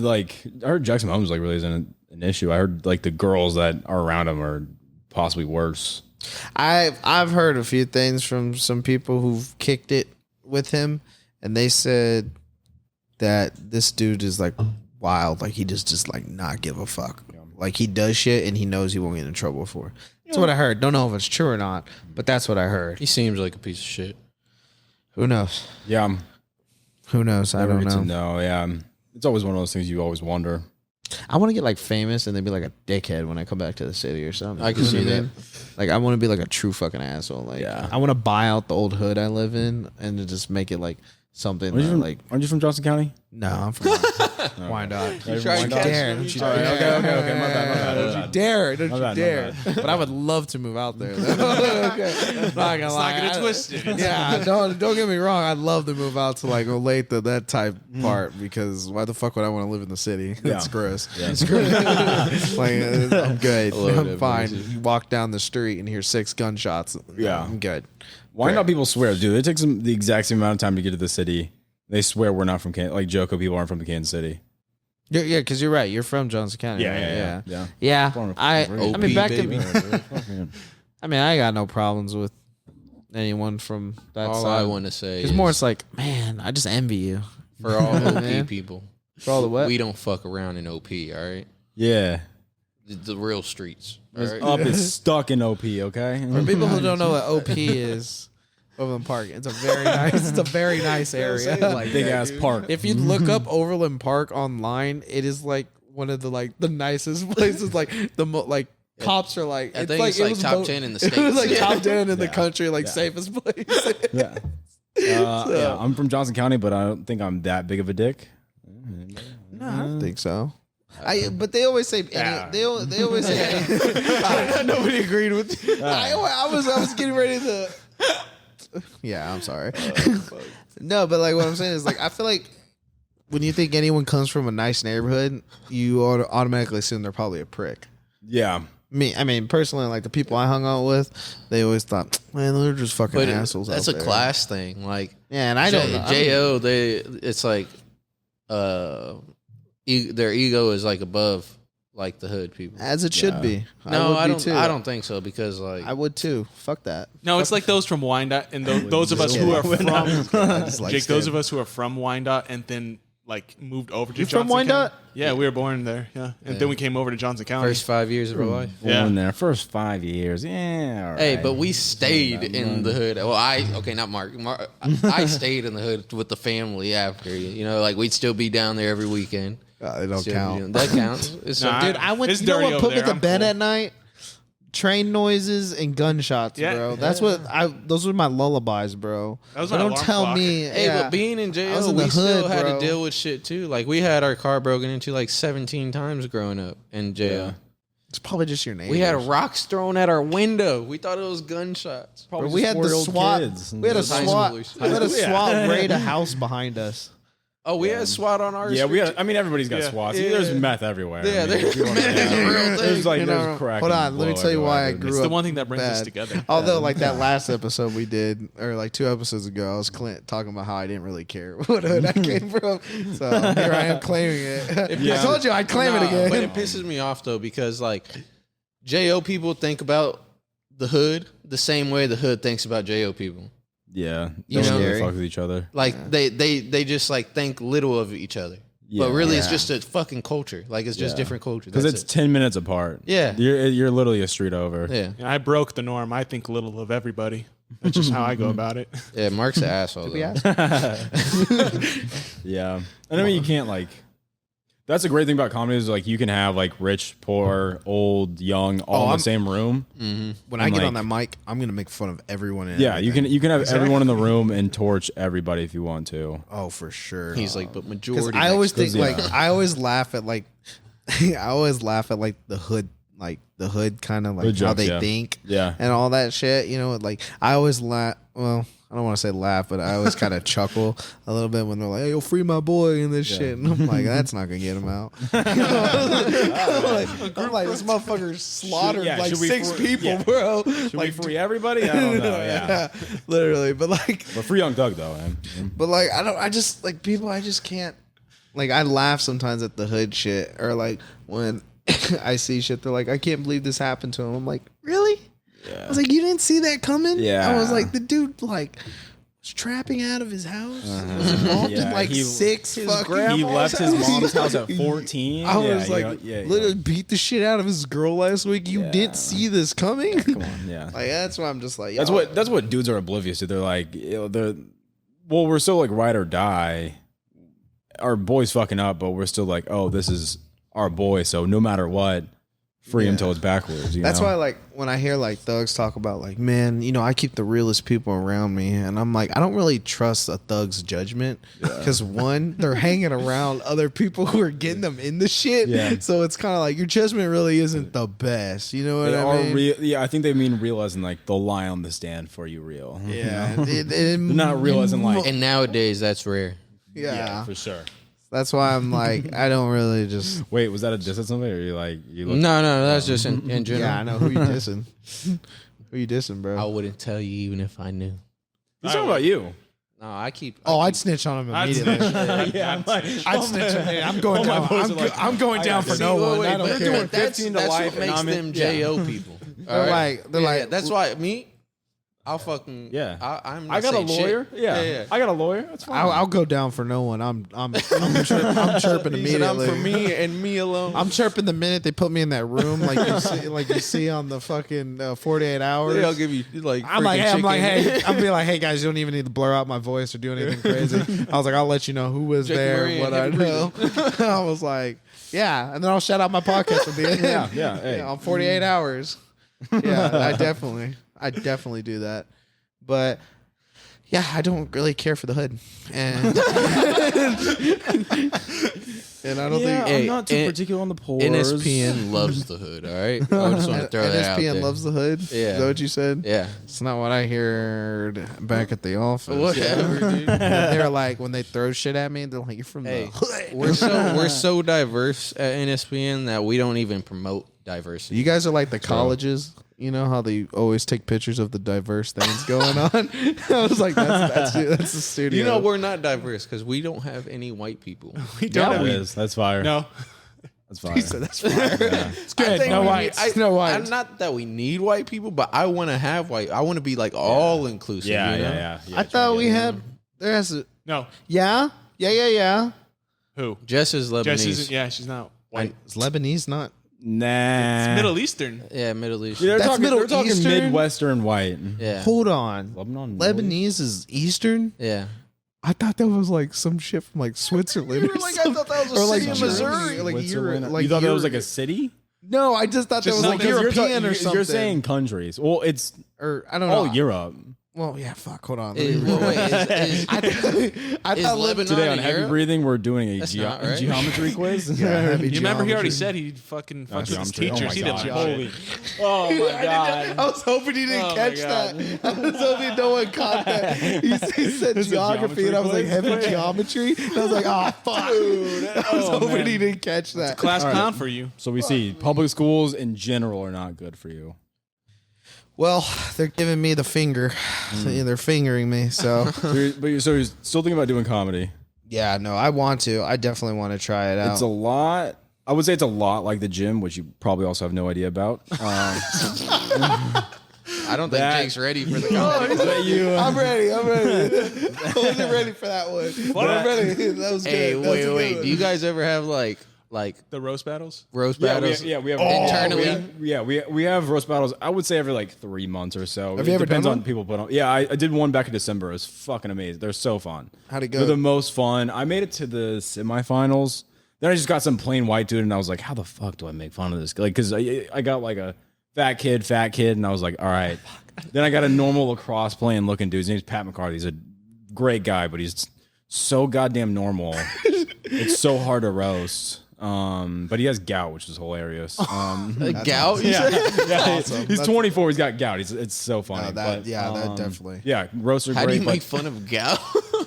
Jackson Mahomes like really isn't an issue. I heard like the girls that are around him are possibly worse. I've heard a few things from some people who've kicked it with him, and they said that this dude is like wild, like he just like not give a fuck. Like he does shit and he knows he won't get in trouble for it. That's what I heard. Don't know if it's true or not, but that's what I heard. He seems like a piece of shit. Who knows? Yeah, Who knows? I don't know. No, yeah, it's always one of those things you always wonder. I want to get like famous and then be like a dickhead when I come back to the city or something. I can see that. Like I want to be like a true fucking asshole. Like Yeah. I want to buy out the old hood I live in and to just make it like something that, like. Aren't you from Johnson County? No, I'm from Wyandotte. You trying to catch dare. me? Don't you All right, dare. okay. My bad. Don't you dare. Don't My you bad, my dare. bad. But I would love to move out there. Okay. Not gonna lie. Not gonna twist it. Yeah, don't get me wrong. I'd love to move out to like Olathe, that type part, because why the fuck would I want to live in the city? It's gross. Yeah. It's gross. Like, I'm good. love I'm that fine. place. You walk down the street and hear 6 gunshots. Yeah. I'm good. Why not people swear, dude? It takes them the exact same amount of time to get to the city. They swear we're not from Kansas. Like Joko people aren't from the Kansas City. Yeah, because you're right. You're from Johnson County. right? Yeah. Yeah. Born I OP, mean, back baby. I mean, I got no problems with anyone from that All side. I want to say It's is more, it's like, man, I just envy you. for all Man. OP people, For all the what? we don't fuck around in OP. All right, Yeah. the real streets. All right? Up is stuck in OP, okay? For people who don't know what OP is, Overland Park, it's a very nice area. Like big ass park. If you look up Overland Park online, it is like one of the nicest places. Like cops are like, I think it's like it was top 10 in the It was States. like Yeah. top 10 in the country, like safest place. Yeah. Yeah, I'm from Johnson County, but I don't think I'm that big of a dick. No, I don't think so. But they always say they always say nobody agreed with you. I was getting ready to. Yeah, I'm sorry. No, but like what I'm saying is like I feel like when you think anyone comes from a nice neighborhood, you automatically assume they're probably a prick. Yeah. I mean, personally, like the people I hung out with, they always thought, man, they're just fucking But assholes. that's out a there. class thing. Like, Yeah, and I don't know. Jo, it's like, their ego is like above like the hood people. As it should be. No, I would be don't. too. I don't think so because like I would too. Fuck that. No, it's like those from Wyandotte and those of us who are from like Jake. Those of us who are from Wyandotte and then like moved over to You from Johnson Wyandotte? County. Yeah, we were born there. Yeah, and then we came over to Johnson County. first 5 years of our life. Yeah. Born there. First 5 years. Yeah. All right. Hey, but we stayed in the hood. Well, not Mark. I stayed in the hood with the family after. You know, like we'd still be down there every weekend. They don't Still count. be doing- that counts. It's Nah, Dude, I went. It's You know dirty what over put me there. to I'm bed cool. at night? train noises and gunshots, Yeah. bro. That's what those were my lullabies, bro. That was But my don't alarm tell clock. me. Hey, yeah. but being in I was jail, in we the still hood, had bro. to deal with shit too. Like we had our car broken into like 17 times growing up in jail. Yeah. It's probably just your name. We had rocks thrown at our window. We thought it was gunshots. Bro, we had the SWAT. We had a High SWAT. schoolers. We had a Yeah. SWAT raid a house behind us. Oh, we had SWAT on our Yeah, street. I mean, everybody's got Yeah. SWATs. Yeah. There's meth everywhere. Yeah, I mean, there's if you wanna- meth is a real thing. There's like You know, there's crack. hold and on, let me blow tell you why I everywhere. grew It's the up one thing that brings us bad. together. Although, like that last episode we did, or like 2 episodes ago, I was talking about how I didn't really care what hood I came from. So here I am claiming it. Yeah. I told you I'd claim it Nah, again. But it pisses me off though because like JO people think about the hood the same way the hood thinks about JO people. Yeah, You don't know- really fuck with each other. Like they just like think little of each other. But really it's Yeah. just a fucking culture. Like it's just Yeah. different culture. Because That's it's 10 minutes apart. Yeah. You're literally a street over. it. Yeah. Yeah, I broke the norm. I think little of everybody. That's just how I go about it. Yeah, Mark's an asshole though. Yeah, and I mean you can't like. That's a great thing about comedy is like you can have like rich, poor, old, young, all in I'm- the same room. When I And, get like- on that mic, I'm gonna make fun of everyone. And Yeah, you everything. can have everyone in the room and torch everybody if you want to. Oh, for sure. He's like, but Because majority. I always think yeah. like I always laugh at like I always laugh at like the hood kind of like Hood how jokes, they yeah. think Yeah. and all that shit. You know, like I always laugh. Well, I don't want to say laugh, but I always kind of chuckle a little bit when they're like, "Hey, yo, free my boy" and this shit, and I'm like, that's not gonna get him out. You know? I'm like, this motherfucker slaughtered yeah, like should we 6 free- people, yeah. bro. Should Like, we free everybody? I don't know. Yeah, literally, but like. but free Young Doug though, man. But like I just like people I just can't like I laugh sometimes at the hood shit or like when I see shit they're like I can't believe this happened to him. I'm like, really? I was like, you didn't see that coming? Yeah. I was like, the dude like was trapping out of his house. Was involved in Yeah, like he- 6 fucking He left his mom's house at 14. I was Yeah, like, yeah, literally beat the shit out of his girl last week. You Yeah. didn't see this coming? Come on, yeah. Like that's why I'm just like, That's yo, what dudes are oblivious to. They're like, we're still like ride or die. Our boy's fucking up, but we're still like, oh, this is our boy. So no matter what, free him Yeah. till it's backwards. You That's know? why, like, when I hear like thugs talk about, like, man, you know, I keep the realest people around me, and I'm like, I don't really trust a thug's judgment because one, they're hanging around other people who are getting them in the shit. Yeah. So it's kind of like your judgment really isn't the best. You know what They I are mean? real. Yeah, I think they mean real as in like they'll lie on the stand for you, real. Yeah. They're not real as in like. And nowadays that's rare. Yeah. for sure. That's why I'm like, I don't really just. Wait, was that a diss at somebody, or you like you? No, Look, that's just in general. Yeah, I know who you dissing. Who you dissing, bro? I wouldn't tell you even if I knew. He's talking about you. No, I keep. Oh, I'd snitch on him immediately. Yeah, I'm like, I'd snitch on him. I'm going down. I'm going down for no one. I don't You're care. doing 15 to that's life, what and makes I'm in- them Jo people. They're like, they're like, that's why me. I'll fucking Yeah. I'm I not got a saying shit. lawyer. Yeah. I got a lawyer. That's fine. I'll go down for no one. I'm chirping He said I'm immediately. for me and me alone. I'm chirping the minute they put me in that room, like you see on the fucking 48 hours. I'll give you like. I'm like, freaking hey, chicken. I'm be like, hey guys, you don't even need to blur out my voice or do anything crazy. I was like, I'll let you know who was Jake there, Murray what and I know. I was like, yeah, and then I'll shout out my podcast at the end. Yeah. Hey. On 48 hours. Yeah, I definitely do that. But yeah, I don't really care for the hood, and I don't Yeah, think I'm not too particular on the poors. NSPN loves the hood. All right, I just want to throw that out NSPN there. loves the hood. Yeah. Is that what you said? Yeah. It's not what I heard back at the office. Whatever, dude. They're like, when they throw shit at me, they're like, "You're from Hey, the hood." we're so diverse at NSPN that we don't even promote diversity. You guys are like the colleges. You know how they always take pictures of the diverse things going on. I was like, that's the studio. You know we're not diverse because we don't have any white people. We Yeah, don't it have is. That's fire. No. That's fire. that's fine. It's good. No whites. No whites. Not that we need white people, but I want to have white. I want to be like all inclusive. Yeah, you know? yeah. I thought we had. There has a. No. Yeah. Who? Jess is Lebanese. Jess isn't. Yeah, she's not white. Is Lebanese not? Nah. It's Middle Eastern. Yeah, Middle East. They're That's talking, Middle they're talking Eastern? Midwestern white. Yeah. Hold on. Lebanon. Lebanese is Eastern. Yeah. I thought that was like some shit from like Switzerland. You were like, I thought that was a or like city of Germany, Missouri. or like Switzerland. Europe. Like you thought that was Europe. like a city? No, I just thought that was Just like something- European or something. You're saying countries. Well, it's or I don't know. all Europe. Well, yeah, fuck. Hold on. Is, well, wait, is, I is thought Lebanon Today on in Heavy Europe? Breathing, we're doing a That's not right. geometry quiz. heavy You remember he already geometry. said he fucking fucked with his geometry. Oh teachers. my He God. didn't Holy. shit. Oh my god. I was hoping he didn't Oh my catch God. that. I was hoping no one caught that. He said It's a geography, and I was like, geometry heavy geometry? And I was like, oh, fuck. I was hoping he didn't catch that. Class clown for you. So we see public schools in general are not good for you. Well, they're giving me the finger. They're fingering me. So, So you're still thinking about doing comedy. yeah, no, I want to. I definitely want to try it out. It's a lot. I would say it's a lot like the gym, which you probably also have no idea about. I don't think That- Jake's ready for the comedy. I'm ready. I'm ready. I wasn't ready for that one. But I'm ready. That was good. Hey, That was a good wait. one. Do you guys ever have like The roast battles? roast Yeah, battles? we have internally. we have roast battles. I would say every like 3 months or so. Have you ever depends done on one? people put on. Yeah, I did one back in December. It was fucking amazing. They're so fun. How'd it go? They're the most fun. I made it to the semifinals. Then I just got some plain white dude, and I was like, "How the fuck do I make fun of this?" Like, because I got like a fat kid, and I was like, "All right." Then I got a normal lacrosse playing looking dude. His name's Pat McCarthy. He's a great guy, but he's so goddamn normal. It's so hard to roast. But he has gout, which is hilarious. Gout? Yeah, awesome. he's That's- 24. He's got gout. It's so funny. No, that- but, that definitely. Yeah, roasts are How do great. you make fun of gout?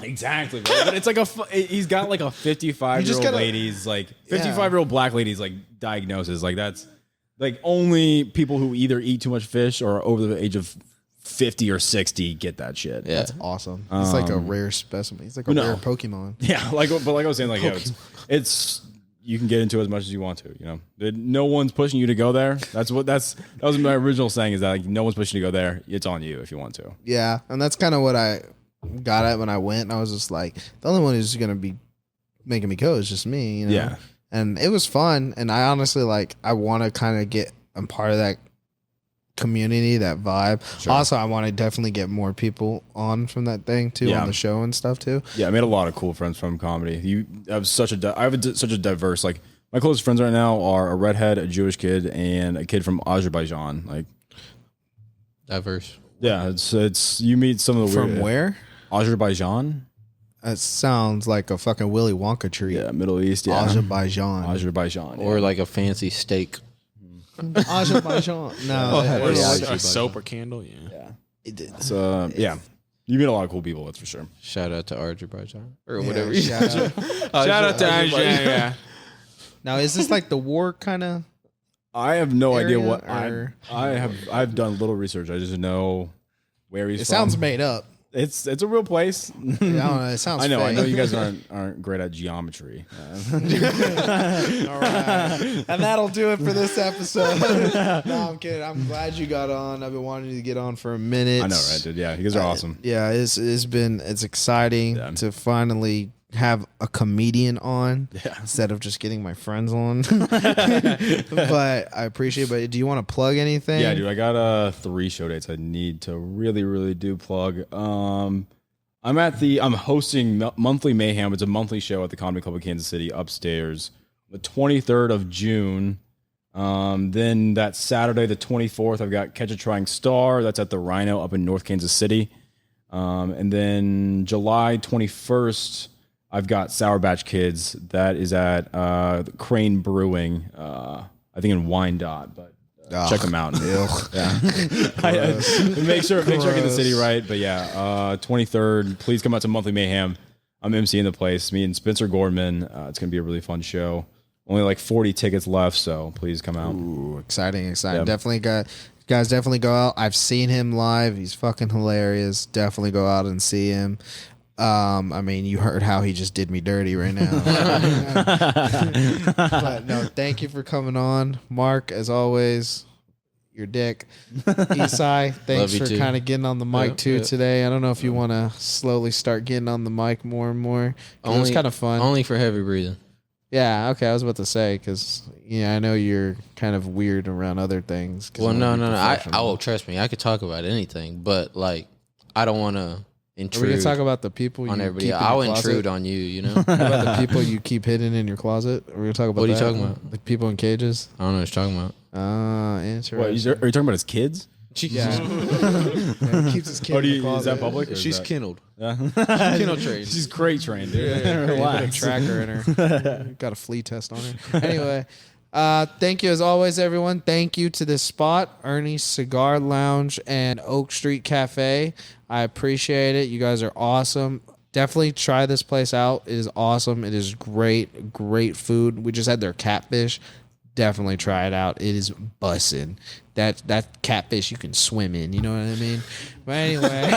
Exactly, bro. But it's like he's got like a 55-year-old gotta- lady's like 55-year-old black lady's like diagnosis. Like that's like only people who either eat too much fish or are over the age of 50 or 60 get that shit. Yeah. That's awesome. It's like a rare specimen. He's like a no. rare Pokemon. Yeah, like I was saying, like yeah, it's you can get into as much as you want to. You know, no one's pushing you to go there. That was my original saying is that like no one's pushing you to go there. It's on you if you want to. Yeah, and that's kind of what I got at when I went. I was just like, the only one who's gonna be making me go is just me. You know? Yeah. And it was fun. And I honestly I want to kind of get a part of that community, that vibe. Sure. Also, I want to definitely get more people on from that thing too, Yeah. on the show and stuff too. Yeah, I made a lot of cool friends from comedy. You have such a diverse like my closest friends right now are a redhead, a Jewish kid, and a kid from Azerbaijan. Like, Diverse. yeah, it's you meet some of the From weird, where? Azerbaijan. That sounds like a fucking Willy Wonka tree. Yeah, Middle East. Yeah, Azerbaijan. Azerbaijan. Or like a fancy steak. Azerbaijan. No. Or it- a soap or candle? Yeah. It's yeah. You meet a lot of cool people, that's for sure. Shout out to Azerbaijan. Or yeah, whatever. shout out. Shout out to Azerbaijan. yeah. Now, is this like the war kind of? I have no idea Area, what or- I've done little research. I just know where he's It from. sounds made up. It's a real place. I don't know. It sounds. I know fake. you guys aren't great at geometry. All right. And that'll do it for this episode. No, I'm kidding. I'm glad you got on. I've been wanting to get on for a minute. I know, right, dude? Yeah, you guys are awesome. Yeah, it's exciting Yeah. to finally have a comedian on Yeah. instead of just getting my friends on. But I appreciate it. But do you want to plug anything? Yeah, dude, I got 3 show dates I need to really do plug. I'm hosting Monthly Mayhem. It's a monthly show at the Comedy Club of Kansas City upstairs, the 23rd of June. Then that Saturday, the 24th, I've got Catch a Trying Star. That's at the Rhino up in North Kansas City. And then July 21st, I've got Sour Batch Kids. That is at Crane Brewing, I think in Wyandotte, but check them out. Yeah. Make sure I get the city right. But yeah, 23rd, please come out to Monthly Mayhem. I'm emceeing the place. Me and Spencer Gordman. It's going to be a really fun show. Only like 40 tickets left, so please come out. Ooh, exciting. Yeah. Definitely guys, definitely go out. I've seen him live. He's fucking hilarious. Definitely go out and see him. I mean, you heard how he just did me dirty right now. But no, thank you for coming on, Mark. As always, your dick. Isai, thanks you for too. kind of getting on the mic Yeah, too yeah. today. I don't know if you want to slowly start getting on the mic more and more. It was kind of fun. Only for heavy breathing. Yeah, okay. I was about to say because I know you're kind of weird around other things. 'cause Well, you no. wanna be I professional. trust me. I could talk about anything, but like, I don't want to intrude. We're gonna talk about the people on you everybody. keep in I'll your closet. intrude on you. You know. What about the people you keep hidden in your closet? We're gonna talk about What are you that? talking about? The people in cages. I don't know what you're talking about. Interesting. What, are you talking about his kids? Yeah. Yeah, he keeps his kid in the closet. Is that public? or is She's that- kenneled. Yeah. Kennel trained. She's crate trained, dude. You put a Relax. tracker in her. Got a flea test on her. Anyway, thank you as always, everyone. Thank you to this spot, Ernie's Cigar Lounge and Oak Street Cafe. I appreciate it. You guys are awesome. Definitely try this place out. It is awesome. It is great food. We just had their catfish. Definitely try it out. It is bussin'. That catfish you can swim in. You know what I mean? But anyway.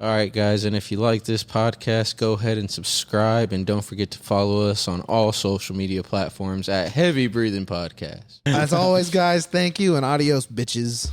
All right, guys. And if you like this podcast, go ahead and subscribe. And don't forget to follow us on all social media platforms at Heavy Breathing Podcast. As always, guys, thank you and adios, bitches.